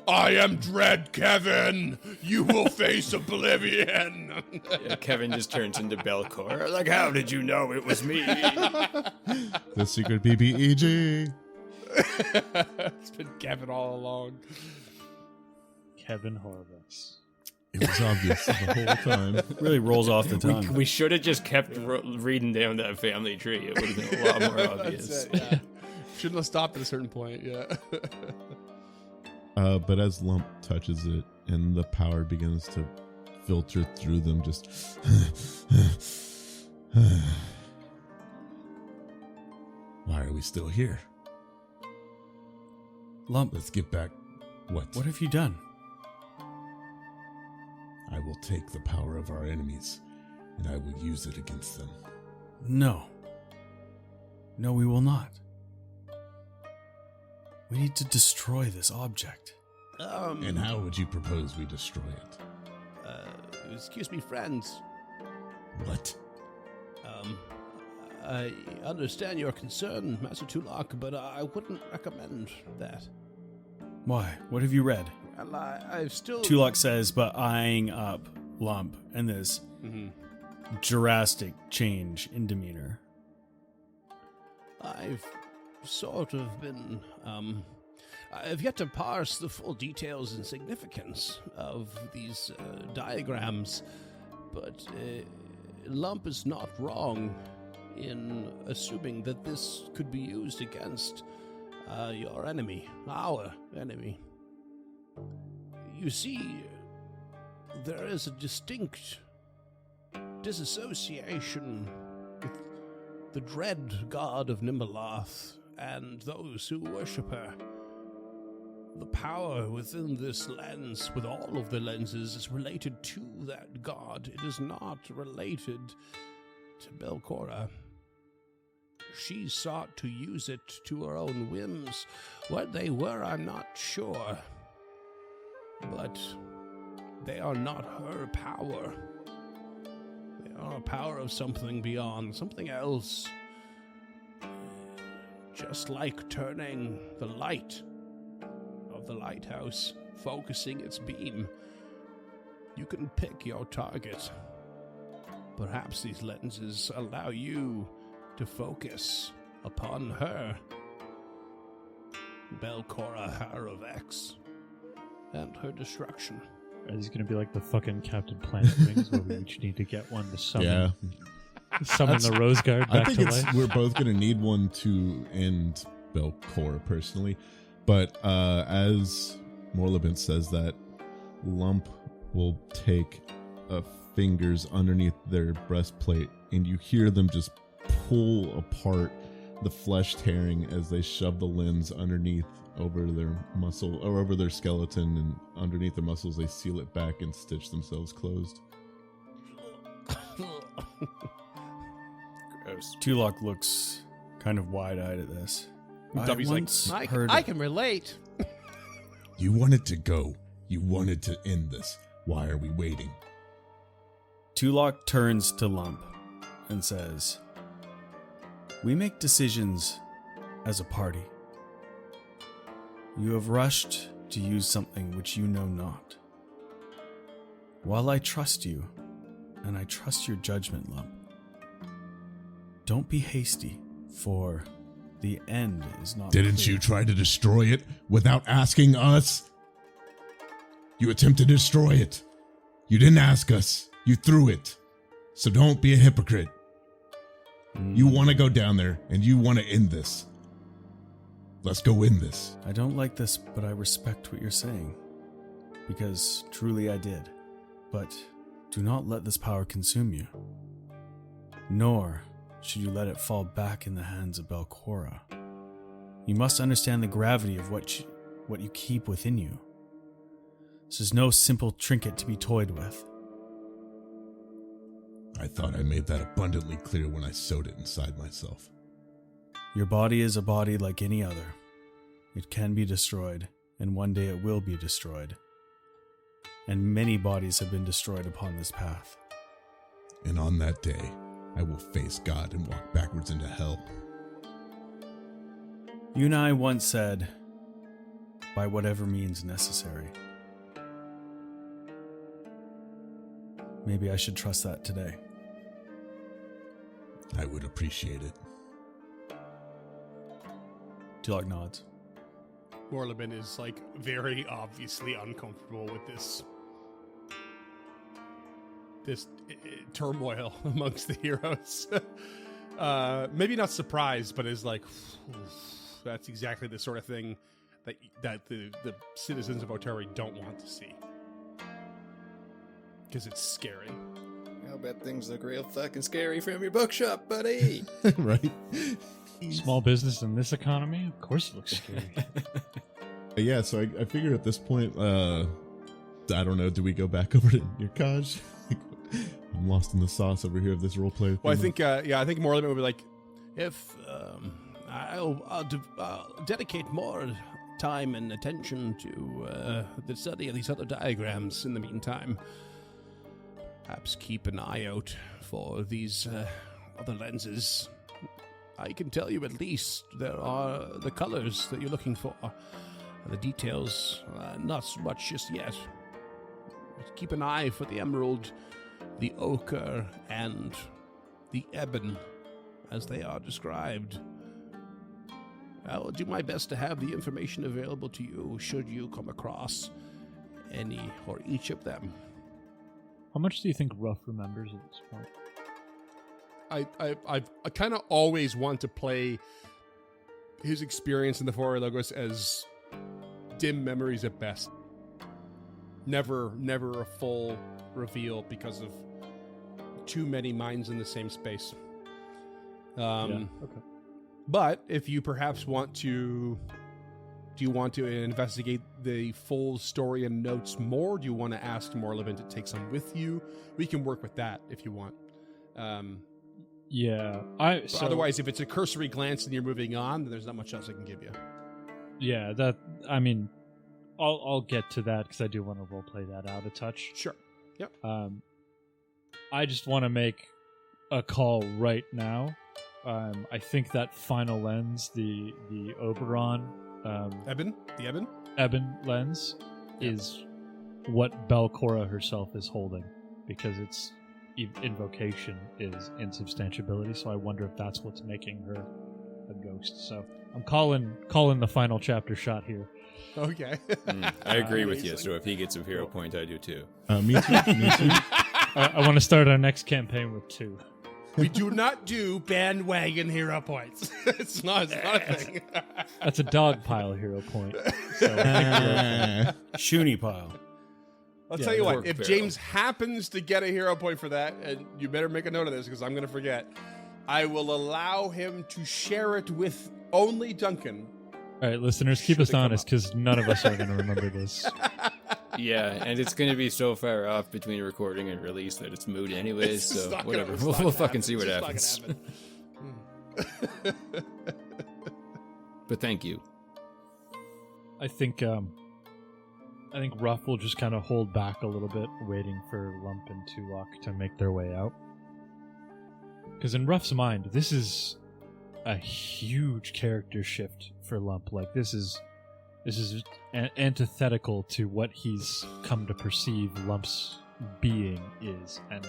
I am Dread Kevin. You will face oblivion. Yeah, Kevin just turns into Belcor. Like, how did you know it was me? The secret BBEG. It's been Kevin all along. Kevin Horvath. It was obvious the whole time. Really rolls off the tongue. We should have just kept reading down that family tree. It would have been a lot more obvious. That's it, yeah. Shouldn't have stopped at a certain point, yeah. But as Lump touches it and the power begins to filter through them, just why are we still here? Lump, Let's get back. What? what have you done? I will take the power of our enemies and I will use it against them. No. No, we will not. We need to destroy this object. And how would you propose we destroy it? Excuse me, friends. What? I understand your concern, Master Tulak, but I wouldn't recommend that. Why? What have you read? Well, I've still... Tulak says, but eyeing up Lump and this drastic change in demeanor. I've sort of been, I've yet to parse the full details and significance of these diagrams, but Lump is not wrong in assuming that this could be used against your enemy, our enemy. You see, there is a distinct disassociation with the dread god of Nimbaloth and those who worship her. The power within this lens, with all of the lenses, is related to that god. It is not related to Belcora. She sought to use it to her own whims. What they were, I'm not sure. But they are not her power. They are a power of something beyond, something else. Just like turning the light of the lighthouse, focusing its beam. You can pick your target. Perhaps these lenses allow you to focus upon her. Belcora, Har of X, and her destruction. Are these going to be like the fucking Captain Planet rings where we each need to get one to summon, summon the Rose Guard I back think to it's life? we're both going to need one to end Belcor personally. But as Morlabent says that, Lump will take fingers underneath their breastplate, and you hear them just pull apart the flesh tearing as they shove the lens underneath over their muscle or over their skeleton, and underneath the muscles they seal it back and stitch themselves closed. Gross. Tulak looks kind of wide-eyed at this. Duffy's like, I can relate. You wanted to go. You wanted to end this. Why are we waiting? Tulak turns to Lump and says, "We make decisions as a party. You have rushed to use something which you know not. While I trust you, and I trust your judgment, Lump, don't be hasty, for the end is not Didn't clear." you try to destroy it without asking us? You attempted to destroy it. You didn't ask us. You threw it. So don't be a hypocrite. You want to go down there and you want to end this. Let's go end this. I don't like this, but I respect what you're saying, because truly I did. But do not let this power consume you, nor should you let it fall back in the hands of Belcora. You must understand the gravity of what you keep within you. This is no simple trinket to be toyed with. I thought I made that abundantly clear when I sewed it inside myself. Your body is a body like any other. It can be destroyed, and one day it will be destroyed. And many bodies have been destroyed upon this path. And on that day, I will face God and walk backwards into hell. You and I once said, by whatever means necessary. Maybe I should trust that today. I would appreciate it. Tilak nods. Morleben is like very obviously uncomfortable with this turmoil amongst the heroes. Maybe not surprised, but is like, that's exactly the sort of thing that the citizens of Otari don't want to see. Because it's scary. I'll bet things look real fucking scary from your bookshop, buddy. Right? Small business in this economy? Of course it looks scary. Yeah, so I figured at this point, I don't know, do we go back over to Nirkaj? I'm lost in the sauce over here of this roleplay. Well, I think Morleben would be like, if I'll dedicate more time and attention to the study of these other diagrams in the meantime. Perhaps keep an eye out for these other lenses. I can tell you at least there are the colors that you're looking for. The details, not so much just yet. But keep an eye for the emerald, the ochre, and the ebon, as they are described. I will do my best to have the information available to you should you come across any or each of them. How much do you think Ruff remembers at this point? I kind of always want to play his experience in the Four Logos as dim memories at best. Never a full reveal because of too many minds in the same space. Okay. But if you perhaps want to... Do you want to investigate the full story and notes more? Do you want to ask Morleben to take some with you? We can work with that if you want. Yeah. Otherwise, if it's a cursory glance and you're moving on, then there's not much else I can give you. Yeah, I'll get to that because I do want to roleplay that out a touch. Sure. Yep. I just want to make a call right now. I think that final lens, the Oberon, Eben lens, is what Belcora herself is holding, because its invocation is insubstantiability. So I wonder if that's what's making her a ghost. So I'm calling the final chapter shot here. Okay. I agree with you. So if he gets a hero point, I do too. Me too. I want to start our next campaign with 2. We do not do bandwagon hero points. it's not a thing. That's a dog pile hero point. So Shoonie pile. I'll tell you what, if James happens to get a hero point for that, and you better make a note of this because I'm going to forget, I will allow him to share it with only Duncan. All right, listeners, keep us honest because none of us are going to remember this. Yeah, and it's going to be so far off between recording and release that it's moot anyways, so whatever. We'll fucking see what happens. But thank you. I think Ruff will just kind of hold back a little bit, waiting for Lump and Tulok to make their way out. Because in Ruff's mind, this is a huge character shift for Lump. Like, this is antithetical to what he's come to perceive Lump's being is, and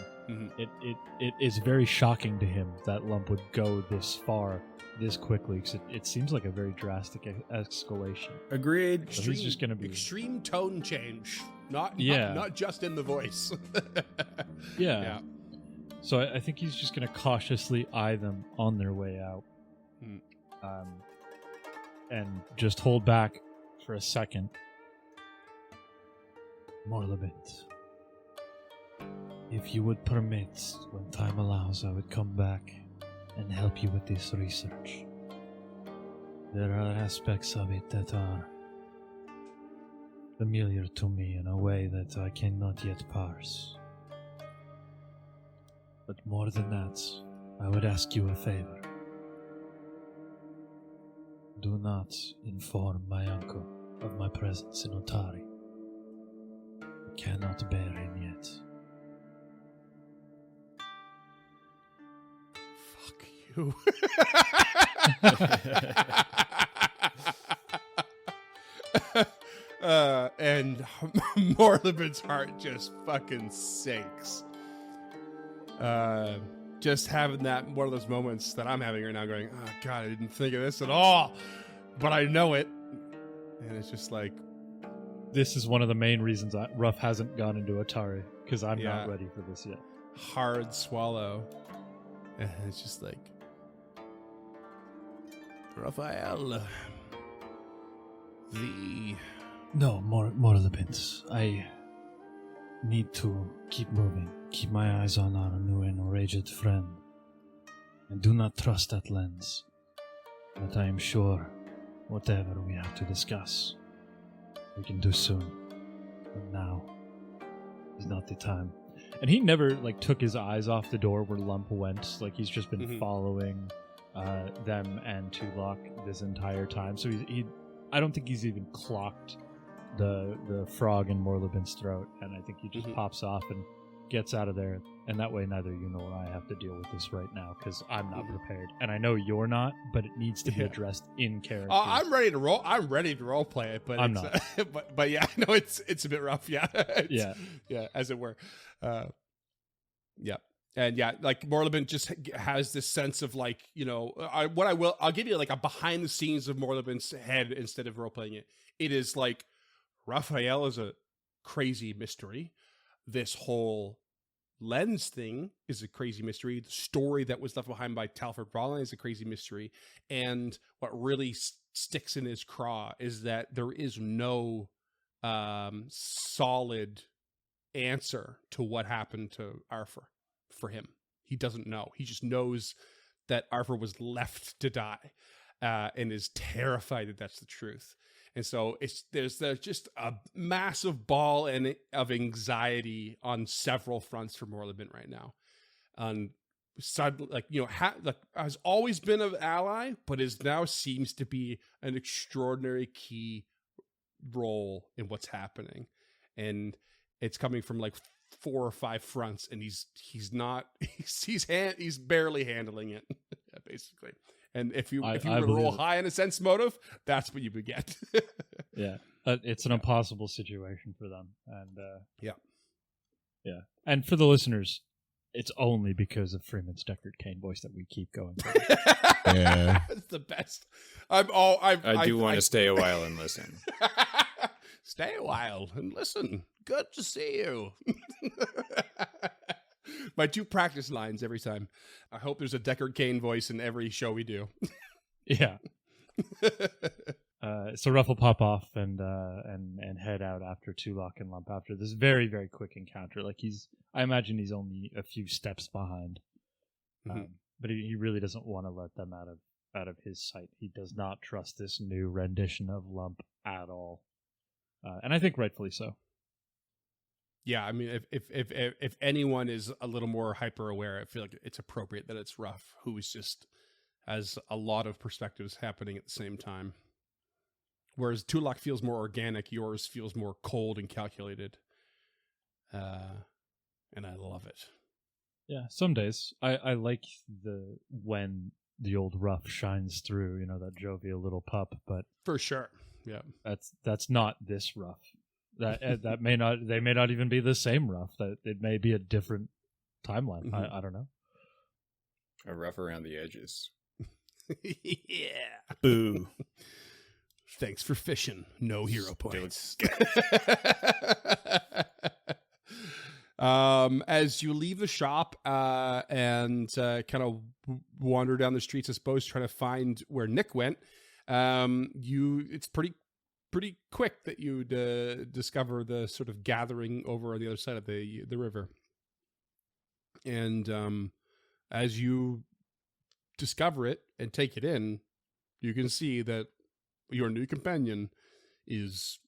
it is very shocking to him that Lump would go this far this quickly, because it seems like a very drastic escalation. Agreed. So he's just going to be extreme tone change, not just in the voice. Yeah. So I think he's just going to cautiously eye them on their way out, and just hold back for a second. Morleben, if you would permit, when time allows, I would come back and help you with this research. There are aspects of it that are familiar to me in a way that I cannot yet parse. But more than that, I would ask you a favor. Do not inform my uncle of my presence in Otari. I cannot bear him yet. Fuck you. Morlibin's heart just fucking sinks. Just having that, one of those moments that I'm having right now, going, oh God, I didn't think of this at all, but I know it. And it's just like, This is one of the main reasons Ruff hasn't gone into Atari, because I'm Yeah. not ready for this yet. hard swallow. And it's just like, Raphael, No, more Libins. I need to keep moving. Keep my eyes on our new and enraged friend. I do not trust that lens. But I am sure whatever we have to discuss, we can do soon. But now is not the time. And he never took his eyes off the door where Lump went. Like he's just been Mhm. following them and Tulok this entire time. So I don't think he's even clocked the frog in Morlibin's throat, and I think he just Mhm. pops off and gets out of there. And that way neither you nor I have to deal with this right now, because I'm not prepared. And I know you're not, but it needs to be Yeah. addressed in character. I'm ready to roll. I'm ready to role play it, but I'm it's, not. but yeah, no, it's a bit rough. Yeah, Yeah. as it were. Yeah, and yeah, like Morlibin just has this sense of I'll give you like a behind the scenes of Morlibin's head instead of role playing it. It is like Raphael is a crazy mystery. This whole lens thing is a crazy mystery. The story that was left behind by Talford Brawlin is a crazy mystery. And what really sticks in his craw is that there is no solid answer to what happened to Arthur for him. He doesn't know. He just knows that Arthur was left to die and is terrified that that's the truth. And so there's just a massive ball of anxiety on several fronts for Morlibin right now. Has always been an ally, but now seems to be an extraordinary key role in what's happening. And it's coming from like 4 or 5 fronts, and he's barely handling it, basically. And if you were to roll high in a sense motive, that's what you would get. Yeah, it's an impossible situation for them, and yeah. And for the listeners, it's only because of Freeman's Deckard Cain voice that we keep going. Yeah. It's the best. I do want to stay a while and listen. Stay a while and listen. Good to see you. My 2 practice lines every time. I hope there's a Deckard Cain voice in every show we do. Yeah. So Ruff will pop off and head out after Tulok and Lump after this very, very quick encounter. Like I imagine he's only a few steps behind, but he really doesn't want to let them out of his sight. He does not trust this new rendition of Lump at all, and I think rightfully so. Yeah, I mean, if anyone is a little more hyper aware, I feel like it's appropriate that it's Ruff, who is just has a lot of perspectives happening at the same time. Whereas Tulok feels more organic, yours feels more cold and calculated. And I love it. Yeah, some days I like when the old Ruff shines through, that jovial little pup, but For sure. Yeah. that's not this Ruff. That they may not even be the same Ruff. That it may be a different timeline. Mhm. I don't know. A rough around the edges. Yeah. Boo. Thanks for fishing. No hero points. As you leave the shop and kind of wander down the streets, I suppose, trying to find where Nick went, it's pretty quick that you discover the sort of gathering over on the other side of the river. And as you discover it and take it in, you can see that your new companion is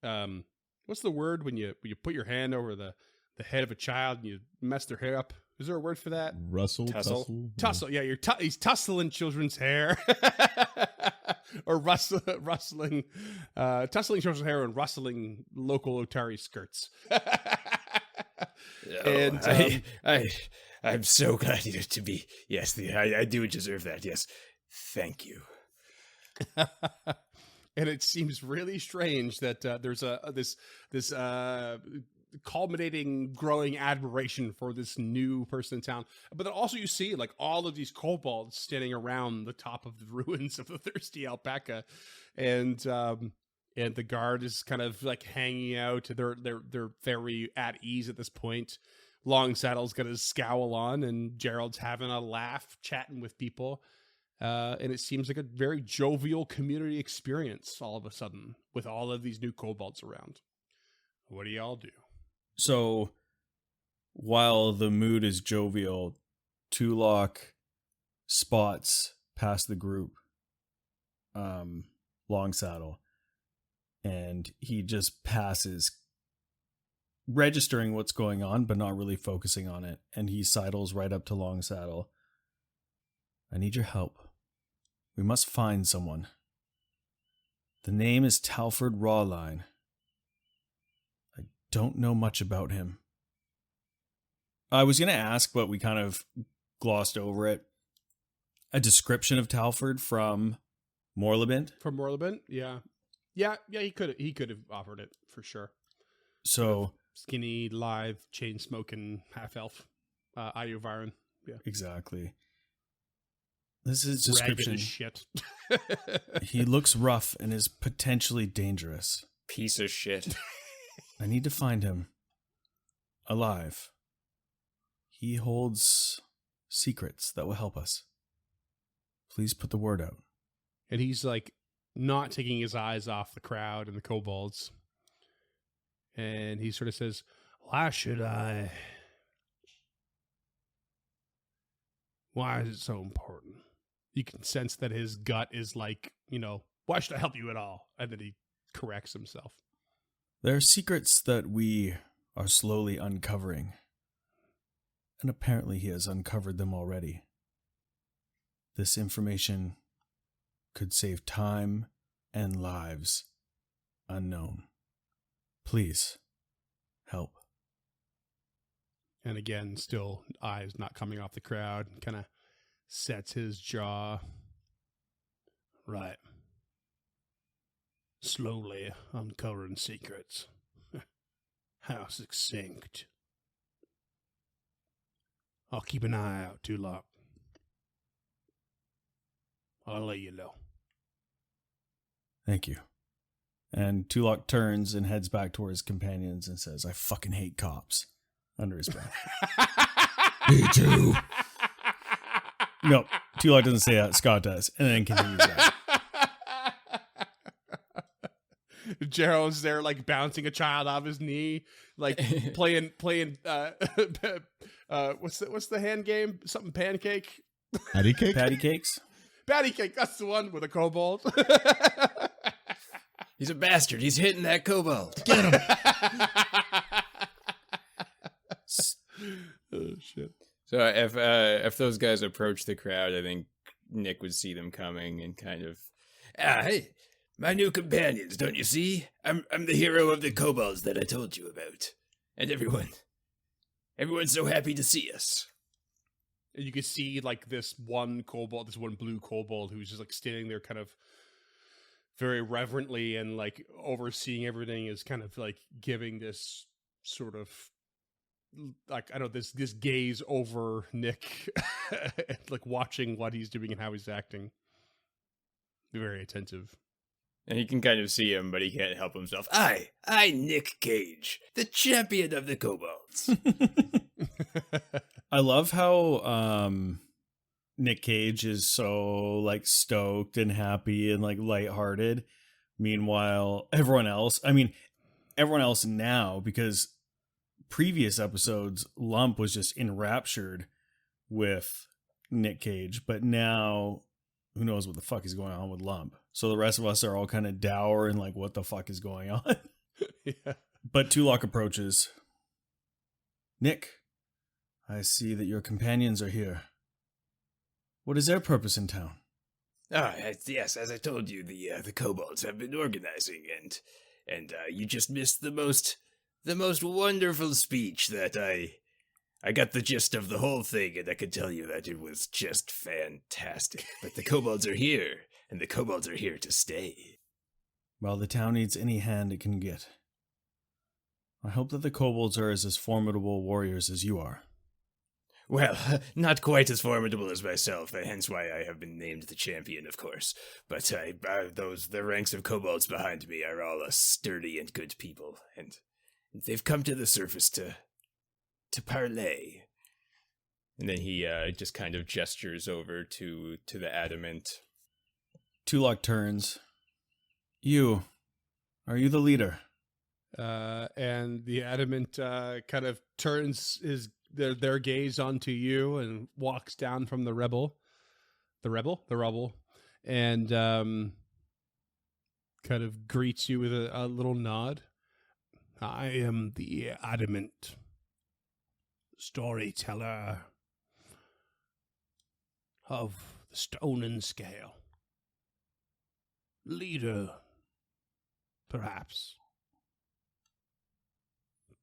what's the word when you put your hand over the head of a child and you mess their hair up? Is there a word for that? Tussle. Tussle. Yeah, he's tussling children's hair. Or tussling children's hair and rustling local Otari skirts. And I'm so glad to be. Yes, I do deserve that. Yes, thank you. And it seems really strange that there's this culminating, growing admiration for this new person in town. But then also you see like all of these kobolds standing around the top of the ruins of the Thirsty Alpaca, and the guard is kind of like hanging out. They're very at ease at this point. Longsaddle's got his scowl on, and Gerald's having a laugh, chatting with people. And it seems like a very jovial community experience all of a sudden with all of these new kobolds around. What do y'all do? So, while the mood is jovial, Tulok spots past the group, Longsaddle, and he just passes, registering what's going on, but not really focusing on it. And he sidles right up to Longsaddle. I need your help. We must find someone. The name is Talford Rawline. I don't know much about him. I was going to ask, but we kind of glossed over it. A description of Talford from Morlabent? From Morlabent? Yeah. Yeah, he could have offered it for sure. So skinny, lithe, chain smoking half elf, Ayuvaran. Yeah, exactly. This is ragged description. as shit. He looks rough and is potentially dangerous. Piece of shit. I need to find him alive. He holds secrets that will help us. Please put the word out. And he's like not taking his eyes off the crowd and the kobolds. And he sort of says, why should I? Why is it so important? You can sense that his gut is like, why should I help you at all? And then he corrects himself. There are secrets that we are slowly uncovering. And apparently he has uncovered them already. This information could save time and lives unknown. Please, help. And again, still eyes not coming off the crowd, kind of sets his jaw. Right. Slowly uncovering secrets. How succinct. I'll keep an eye out, Tulok. I'll let you know. Thank you. And Tulok turns and heads back toward his companions and says, I fucking hate cops, under his breath. Me too. No, Tulok doesn't say that. Scott does. And then continues that. Gerald's there, like, bouncing a child off his knee, like, playing, what's the hand game? Something pancake? Patty cake? Patty cakes? Patty cake, that's the one with a kobold. He's a bastard. He's hitting that kobold. Get him. Oh, shit. So if those guys approach the crowd, I think Nick would see them coming and kind of, hey, my new companions, don't you see? I'm the hero of the kobolds that I told you about. And everyone's so happy to see us. And you can see, like, this one blue kobold who's just, like, standing there kind of very reverently and, like, overseeing everything, is kind of, like, giving this sort of, like, I don't know, this gaze over Nick, like, watching what he's doing and how he's acting. Very attentive. And he can kind of see him, but he can't help himself. I, Nick Cage, the champion of the kobolds. I love how Nick Cage is so, like, stoked and happy and, like, lighthearted. Meanwhile, everyone else now, because previous episodes, Lump was just enraptured with Nick Cage, but now who knows what the fuck is going on with Lump. So the rest of us are all kind of dour and like, what the fuck is going on? Yeah. But Tulok approaches. Nick, I see that your companions are here. What is their purpose in town? Yes, as I told you, the kobolds have been organizing, and you just missed the most wonderful speech that I got the gist of the whole thing, and I can tell you that it was just fantastic. But the kobolds are here, and the kobolds are here to stay. Well, the town needs any hand it can get. I hope that the kobolds are as formidable warriors as you are. Well, not quite as formidable as myself, hence why I have been named the champion, of course. But the ranks of kobolds behind me are all sturdy and good people, and they've come to the surface to parley. And then he just kind of gestures over to the adamant. Tulok turns. Are you the leader? And the adamant kind of turns their gaze onto you and walks down from the rubble, and kind of greets you with a little nod. I am the adamant storyteller of the Stone and Scale. Leader, perhaps,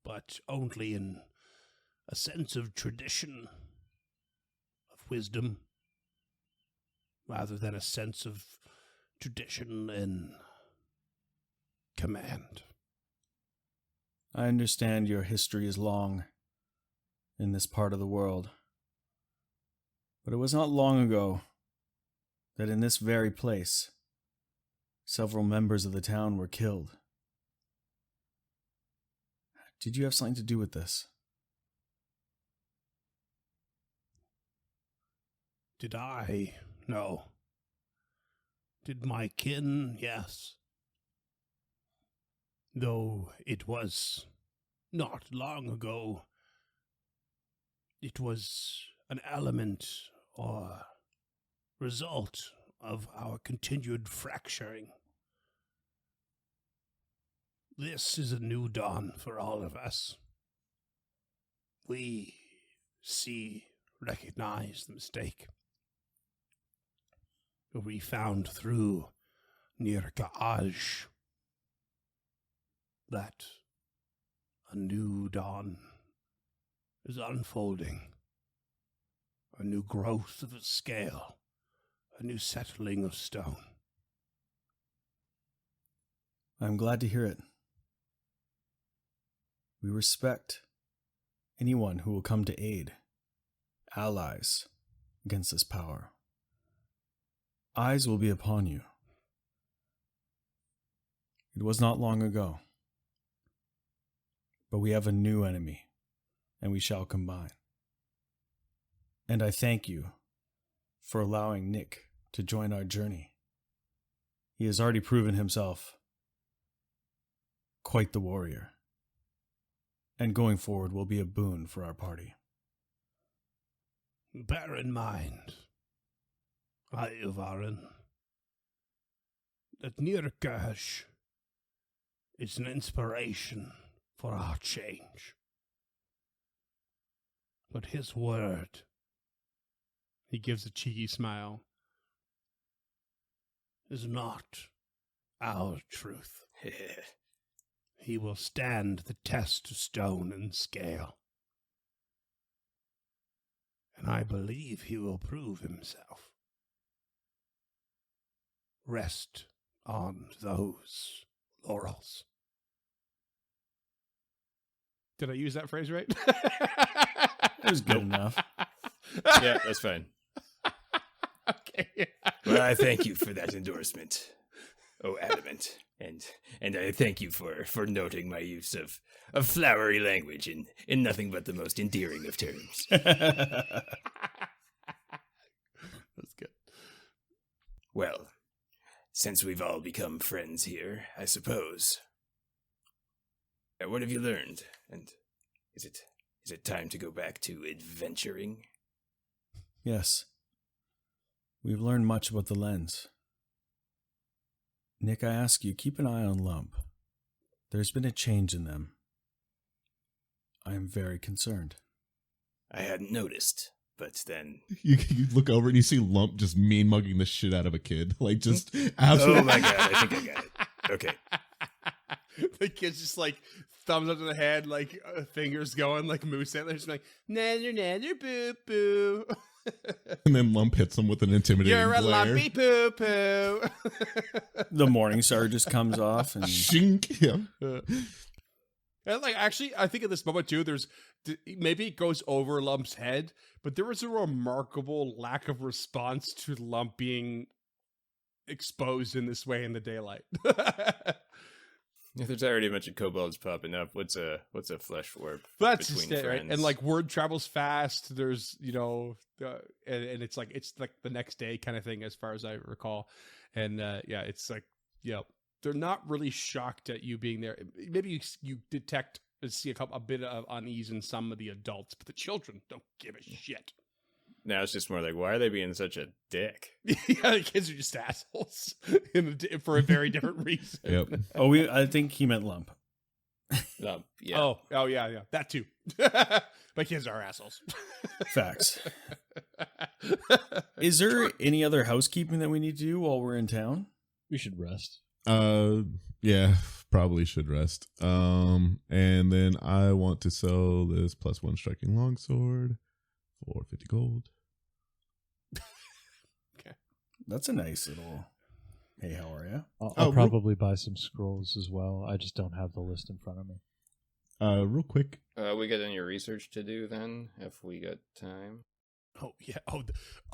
but only in a sense of tradition, of wisdom, rather than a sense of tradition and command. I understand your history is long in this part of the world. But it was not long ago that in this very place, several members of the town were killed. Did you have something to do with this? Did I? No. Did my kin? Yes. Though it was not long ago, it was an element or result of our continued fracturing. This is a new dawn for all of us. We recognize the mistake. We found through Nirkaaj that a new dawn is unfolding. A new growth of a scale, a new settling of stone. I'm glad to hear it. We respect anyone who will come to aid, allies, against this power. Eyes will be upon you. It was not long ago, but we have a new enemy, and we shall combine. And I thank you for allowing Nick to join our journey. He has already proven himself quite the warrior, and going forward will be a boon for our party. Bear in mind, Ivarin, that Nirkash is an inspiration for our change. But his word, he gives a cheeky smile, is not our truth. He will stand the test of stone and scale. And I believe he will prove himself. Rest on those laurels. Did I use that phrase right? It was good enough. Yeah, that's fine. Okay. Well, I thank you for that endorsement, oh adamant, and I thank you for noting my use of flowery language in nothing but the most endearing of terms. That's good. Well, since we've all become friends here, I suppose. What have you learned? And is it time to go back to adventuring? Yes. We've learned much about the lens. Nick, I ask you, keep an eye on Lump. There's been a change in them. I am very concerned. I hadn't noticed, but then... You look over and you see Lump just mean mugging the shit out of a kid. Like, just absolutely. Oh my god, I think I got it. Okay. The kid's just like thumbs up to the head, like fingers going like moose antlers, like nanner nanner boo boo. And then Lump hits him with an intimidating You're a glare. lumpy poo poo. The Morning Star just comes off and Shink. Yeah. And like, actually, I think at this moment too, maybe it goes over Lump's head, but there was a remarkable lack of response to Lump being exposed in this way in the daylight. There's already a bunch of kobolds popping up. What's a flesh warp? That's between just it, right? friends? And like word travels fast. There's and it's like the next day kind of thing as far as I recall. And yeah, it's like they're not really shocked at you being there. Maybe you detect and see a bit of unease in some of the adults, but the children don't give a shit. Now it's just more like, why are they being such a dick? Yeah, the kids are just assholes for a very different reason. Yep. I think he meant Lump. Yeah. Oh yeah, that too. My kids are assholes. Facts. Is there any other housekeeping that we need to do while we're in town? We should rest. Yeah, probably should rest. And then I want to sell this +1 striking longsword for 50 gold. That's a nice little. Hey, how are you? I'll probably buy some scrolls as well. I just don't have the list in front of me. Real quick. We got any research to do then, if we got time? Oh yeah.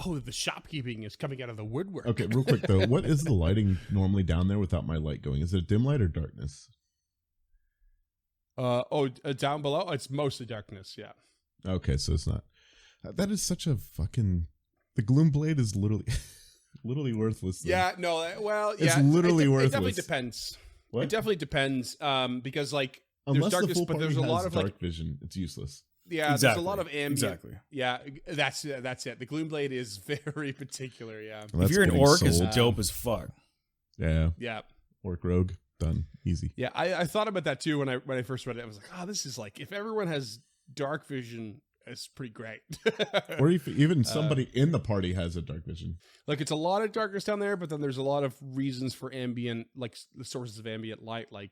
The shopkeeping is coming out of the woodwork. Okay, real quick though. What is the lighting normally down there without my light going? Is it dim light or darkness? Down below, it's mostly darkness. Yeah. Okay, so it's not. That is such a fucking. The gloom blade is literally. Literally worthless. Though. Yeah, no, well, it's literally worthless. It definitely depends. What? It definitely depends, because like Unless there's darkness, the full but there's a party lot has of dark like vision, it's useless. yeah, Exactly. there's a lot of ambient. Exactly. Yeah, that's it. The gloom blade is very particular. Yeah, Well, If that's you're an getting orc, sold. it's dope as fuck. Yeah, yeah, orc rogue done easy. yeah. I thought about that too when I first read it. I was like, oh, this is like if everyone has dark vision. It's pretty great. Or if even somebody in the party has a dark vision. Like it's a lot of darkness down there, but then there's a lot of reasons for ambient, like the sources of ambient light, like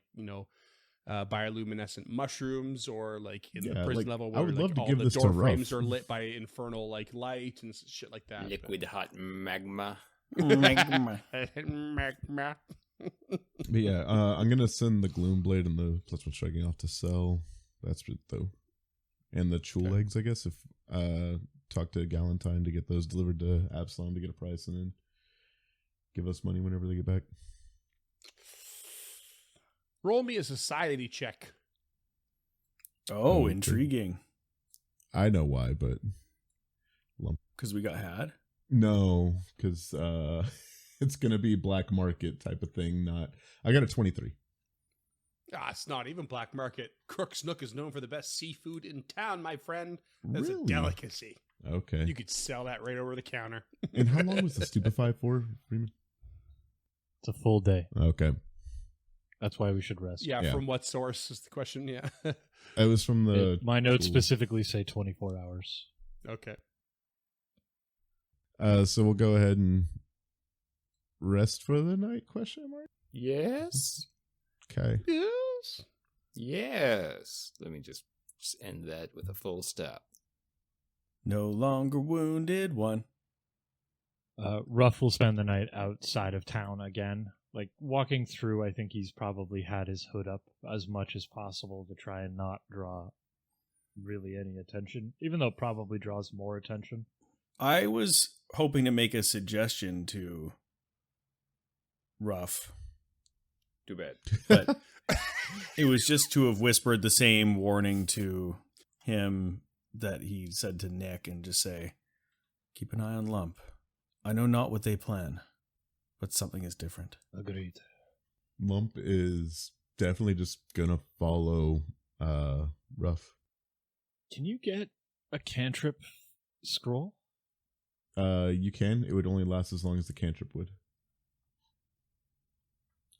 bioluminescent mushrooms, or like in the prison like, level I where would like, love to all give the this to door Ruff. frames are lit by infernal like light and shit like that. Liquid hot magma. Magma. But yeah, I'm gonna send the gloom blade and the +1 striking off to sell. That's it though. And the chul eggs, I guess, if talk to Galentine to get those delivered to Absalom to get a price, and then give us money whenever they get back. Roll me a society check. Oh, Okay. intriguing. I know why, but Because we got had. no, because it's gonna be black market type of thing. Not, I got a 23. It's not even black market. Crook's Nook is known for the best seafood in town, my friend. That's Really? a delicacy. Okay. You could sell that right over the counter. And how long was the stupefy for, Freeman? It's a full day. Okay. That's why we should rest. Yeah, Yeah. from what source is the question? Yeah. It was from the. My notes Chul. specifically say 24 hours. Okay. So we'll go ahead and rest for the night? Question mark. Yes. Okay. Yes. Yes. Let me just end that with a full stop. No longer wounded one. Ruff will spend the night outside of town again. Like, walking through, I think he's probably had his hood up as much as possible to try and not draw really any attention, even though it probably draws more attention. I was hoping to make a suggestion to Ruff, Too bad. but it was just to have whispered the same warning to him that he said to Nick, and just say, keep an eye on Lump. I know not what they plan, but something is different. Agreed. Lump is definitely just gonna follow Ruff. Can you get a cantrip scroll? You can. It would only last as long as the cantrip would.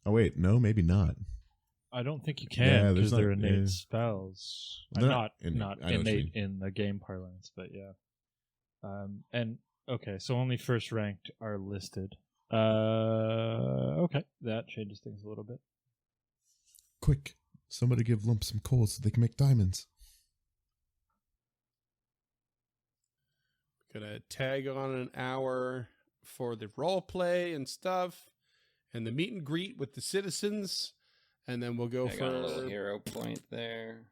Oh wait, no, maybe not. I don't think you Yeah, can there's because they're not- innate yeah. spells. They're Not innate. not I know what you innate in the game parlance, but yeah. And okay, so only first ranked are listed. Okay, that changes things a little bit. Quick, somebody give Lump some coal so they can make diamonds. Gonna tag on an hour for the role play and stuff, and the meet and greet with the citizens, and then we'll go I for got a little hero point there.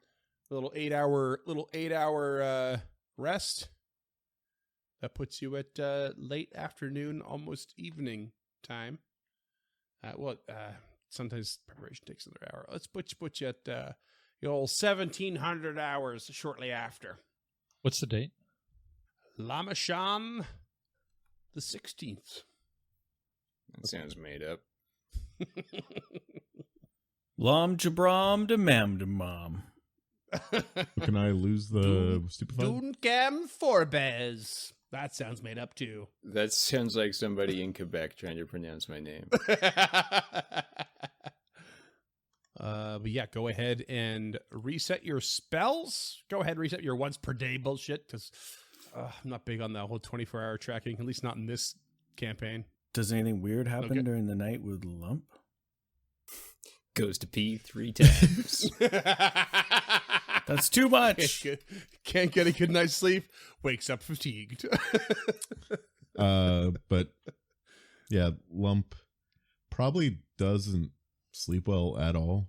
little 8 hour rest. That puts you at late afternoon, almost evening time. Sometimes preparation takes another hour. Let's put you at the old 1700 hours shortly after. What's the date? Lamasham the 16th. That sounds made up. Lom jabram de mam de mom. Can I lose the stupefied? Duncam Forbes. That sounds made up too. That sounds like somebody in Quebec trying to pronounce my name. But yeah, go ahead and reset your spells. Go ahead and reset your once per day bullshit, because I'm not big on the whole 24-hour tracking, at least not in this campaign. Does anything weird happen Okay. during the night with Lump? Goes to pee 3 times. That's too much. Can't get a good night's sleep. Wakes up fatigued. But yeah, Lump probably doesn't sleep well at all.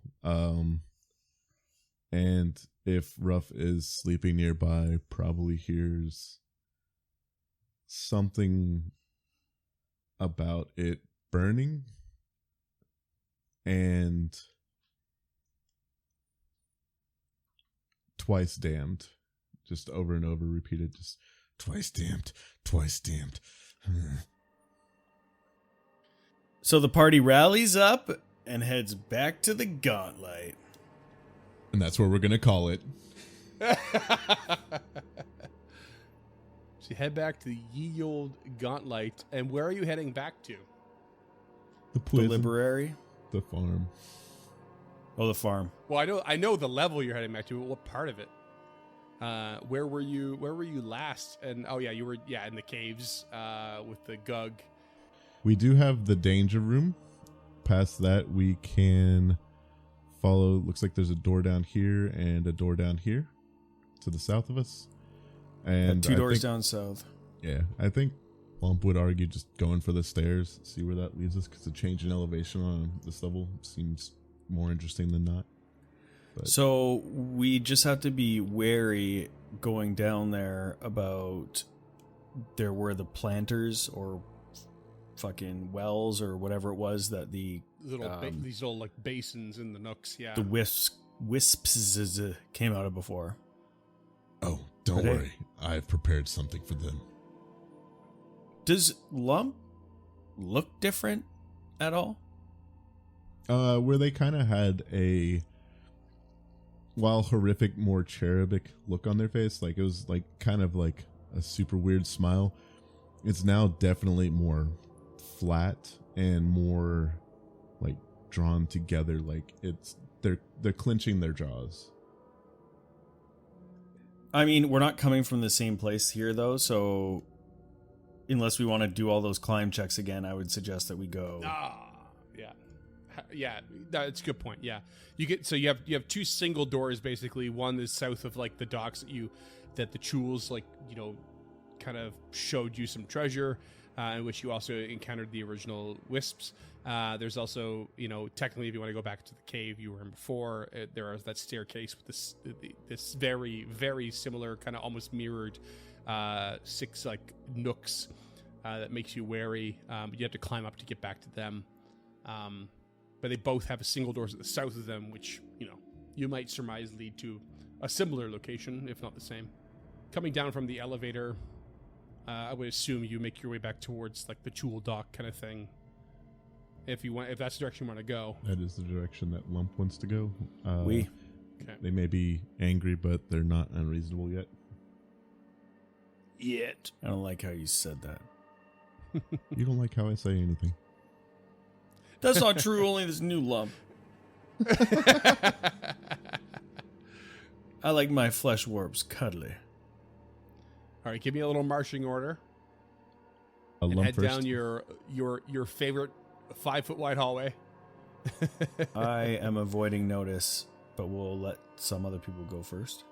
And if Ruff is sleeping nearby, probably hears something about it burning and twice damned, just over and over repeated, just twice damned, twice damned. So the party rallies up and heads back to the Gauntlet. And that's what we're gonna call it. So you head back to the ye old Gauntlet, and where are you heading back to? The The prison, Library. the farm. Oh, the farm. Well, I know the level you're heading back to, but what part of it? Where were you last? And you were in the caves with the Gug. We do have the danger room. Past that, we can follow. Looks like there's a door down here and a door down here to the south of us. And Two I doors think- down south. Yeah, I think Lump would argue just going for the stairs, see where that leads us, because the change in elevation on this level seems more interesting than not. But So we just have to be wary going down there about there were the planters or fucking wells or whatever it was that the These little like basins in the nooks. Yeah. the wisps came out of before. oh, don't Are they- worry, I've prepared something for them. Does Lump look different at all? Where they kind of had a, while horrific, more cherubic look on their face, like it was like kind of like a super weird smile. It's now definitely more flat and more like drawn together. Like they're clenching their jaws. I mean, we're not coming from the same place here, though, so unless we want to do all those climb checks again, I would suggest that we go. Yeah, that's a good point. Yeah, you have two single doors basically. One is south of like the docks that the Chules kind of showed you some treasure, in which you also encountered the original wisps. There's also, technically, if you want to go back to the cave you were in before, there is that staircase with this very, very similar, kind of almost mirrored 6 like nooks that makes you wary. You have to climb up to get back to them. But they both have a single doors at the south of them, which, you might surmise lead to a similar location, if not the same. Coming down from the elevator, I would assume you make your way back towards like the Chul dock kind of thing. If that's the direction you want to go. That is the direction that Lump wants to go. Okay. They may be angry, but they're not unreasonable yet. Yet. I don't like how you said that. You don't like how I say anything. That's not true. Only this new Lump. I like my flesh warps cuddly. All right, give me a little marching order. A And Lump head first. down your favorite 5-foot wide hallway. I am avoiding notice, but we'll let some other people go first.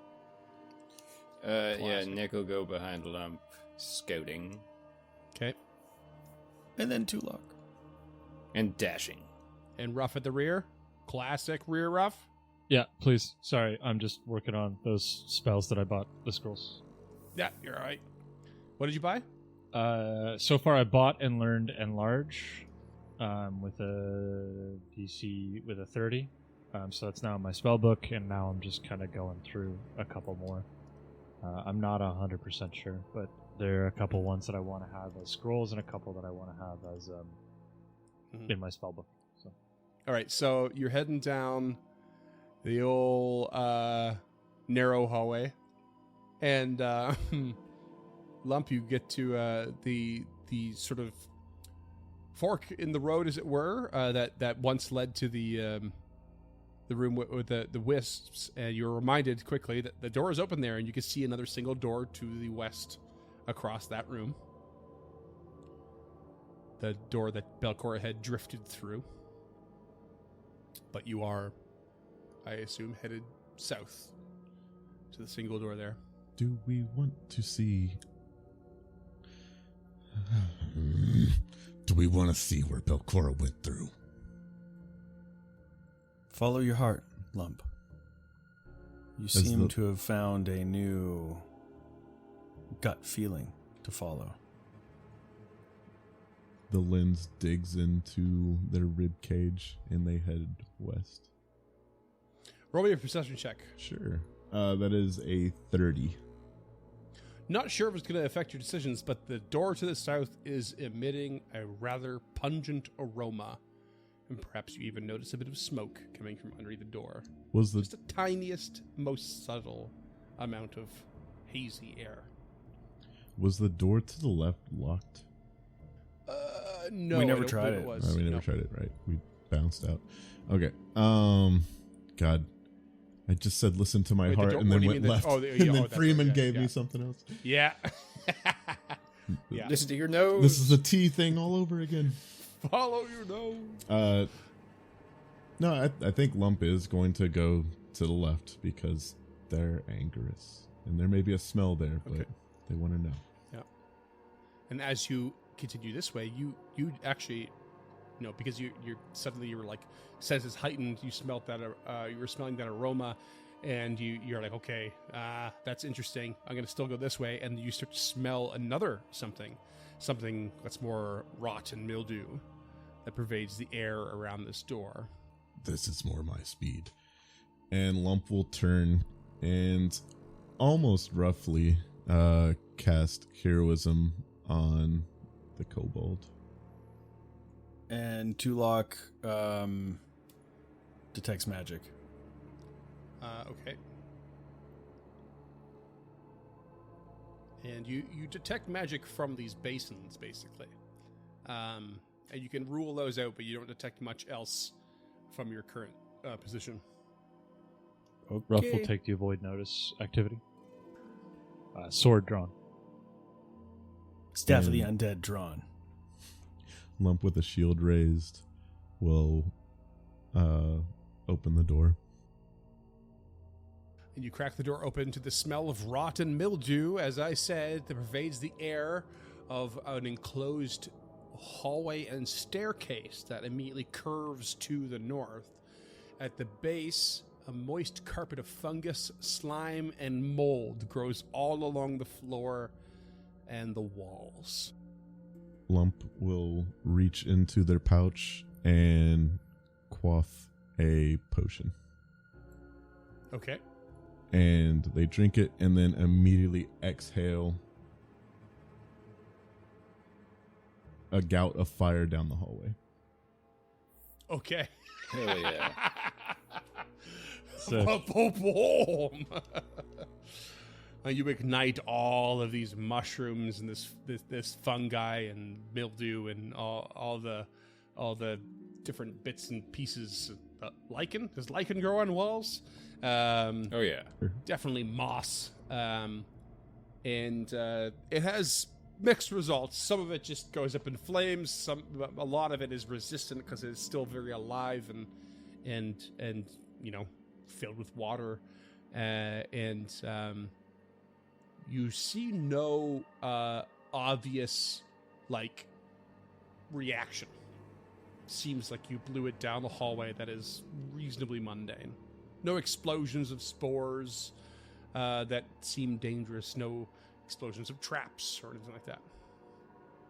Yeah, Nick will go behind Lump, scouting Okay. And then Tulok. and dashing. And Ruff at the rear. Classic rear Ruff. Yeah, please. Sorry, I'm just working on those spells that I bought, the scrolls. Yeah, you're all right. What did you buy? So far I bought and learned Enlarge with a DC with a 30. So that's now in my spell book, and now I'm just kind of going through a couple more. I'm not 100% sure, but there are a couple ones that I want to have as scrolls and a couple that I want to have as in my spell book. So. All right, so you're heading down the old narrow hallway, and Lump, you get to the sort of fork in the road, as it were, that once led to the room with the wisps, and you're reminded quickly that the door is open there, and you can see another single door to the west across that room. The door that Belcora had drifted through. But you are, I assume, headed south to the single door there. Do we want to see? Do we want to see where Belcora went through? Follow your heart, Lump. You seem to have found a new gut feeling to follow. The lens digs into their rib cage and they head west. Roll me a perception check. Sure. That is a 30. Not sure if it's going to affect your decisions, but the door to the south is emitting a rather pungent aroma. And perhaps you even notice a bit of smoke coming from under the door. Was the Just the tiniest, most subtle amount of hazy air. was the door to the left locked? No, We I never don't tried believe it. was. We never No. tried it, right? We bounced out. Okay. God. I just said listen to my Wait, the heart door- and what then do you went mean the- left. oh, yeah, and then that's Freeman right, yeah, gave yeah. me something else. Yeah. Yeah. Listen to your nose. This is a T thing all over again. Follow your nose. No, I think Lump is going to go to the left because they're angerous. And there may be a smell there, but Okay. they want to know. And as you continue this way, you actually, because you're suddenly your like senses heightened. You smelt that you were smelling that aroma, and you're like, okay, that's interesting. I'm gonna still go this way, and you start to smell another something that's more rot and mildew that pervades the air around this door. This is more my speed. And Lump will turn and almost roughly cast heroism on the kobold. And Tulok detects magic. Okay. And you detect magic from these basins, basically. And you can rule those out, but you don't detect much else from your current position. Okay. Ruff will take the avoid notice activity. Sword drawn. Staff of the Undead drawn. Lump with a shield raised will open the door. And you crack the door open to the smell of rot and mildew, as I said, that pervades the air of an enclosed hallway and staircase that immediately curves to the north. At the base, a moist carpet of fungus, slime, and mold grows all along the floor and the walls. Lump will reach into their pouch and quaff a potion. Okay. And they drink it and then immediately exhale a gout of fire down the hallway. Okay. Hell yeah. Sick. Boom. And you ignite all of these mushrooms and this fungi and mildew and all the different bits and pieces. Lichen? Does lichen grow on walls? Oh yeah. Definitely moss. And it has mixed results. Some of it just goes up in flames. A lot of it is resistant because it's still very alive and filled with water. You see no obvious, like, reaction. Seems like you blew it down the hallway that is reasonably mundane. No explosions of spores that seem dangerous. No explosions of traps or anything like that.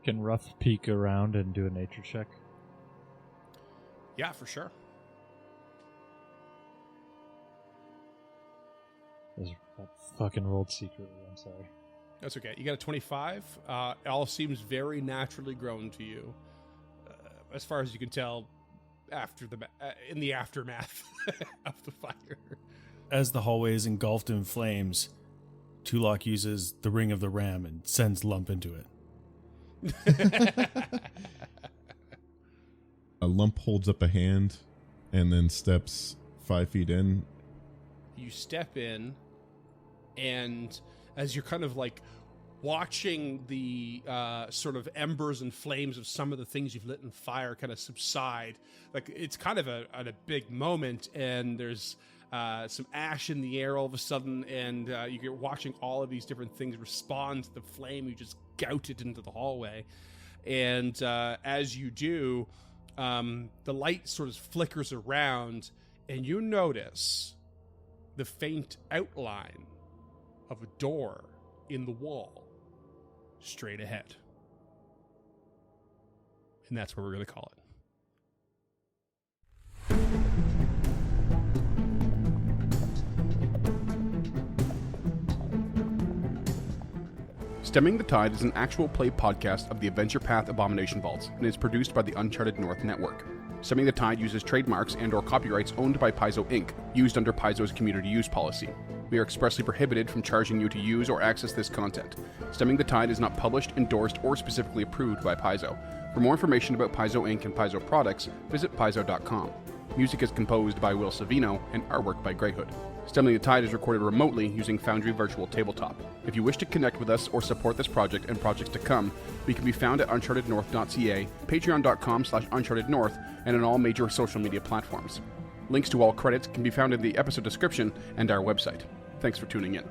Can Ruff peek around and do a nature check? Yeah, for sure. I fucking rolled secretly, I'm sorry. That's okay. You got a 25. It all seems very naturally grown to you, as far as you can tell. After in the aftermath of the fire, As the hallway is engulfed in flames, Tulok uses the Ring of the Ram and sends Lump into it. A Lump holds up a hand and then steps 5 feet in. You step in, and as you're kind of like watching the sort of embers and flames of some of the things you've lit in fire kind of subside, like it's kind of a big moment, and there's some ash in the air all of a sudden, and you're watching all of these different things respond to the flame you just gouted into the hallway. And as you do, the light sort of flickers around, and you notice the faint outline of a door in the wall straight ahead. And that's what we're going to call it. Stemming the Tide is an actual play podcast of the Adventure Path Abomination Vaults and is produced by the Uncharted North Network. Stemming the Tide uses trademarks and/or copyrights owned by Paizo Inc., used under Paizo's community use policy. We are expressly prohibited from charging you to use or access this content. Stemming the Tide is not published, endorsed, or specifically approved by Paizo. For more information about Paizo Inc. and Paizo products, visit paizo.com. Music is composed by Will Savino and artwork by Greyhood. Stemming the Tide is recorded remotely using Foundry Virtual Tabletop. If you wish to connect with us or support this project and projects to come, we can be found at unchartednorth.ca, patreon.com/unchartednorth, and on all major social media platforms. Links to all credits can be found in the episode description and our website. Thanks for tuning in.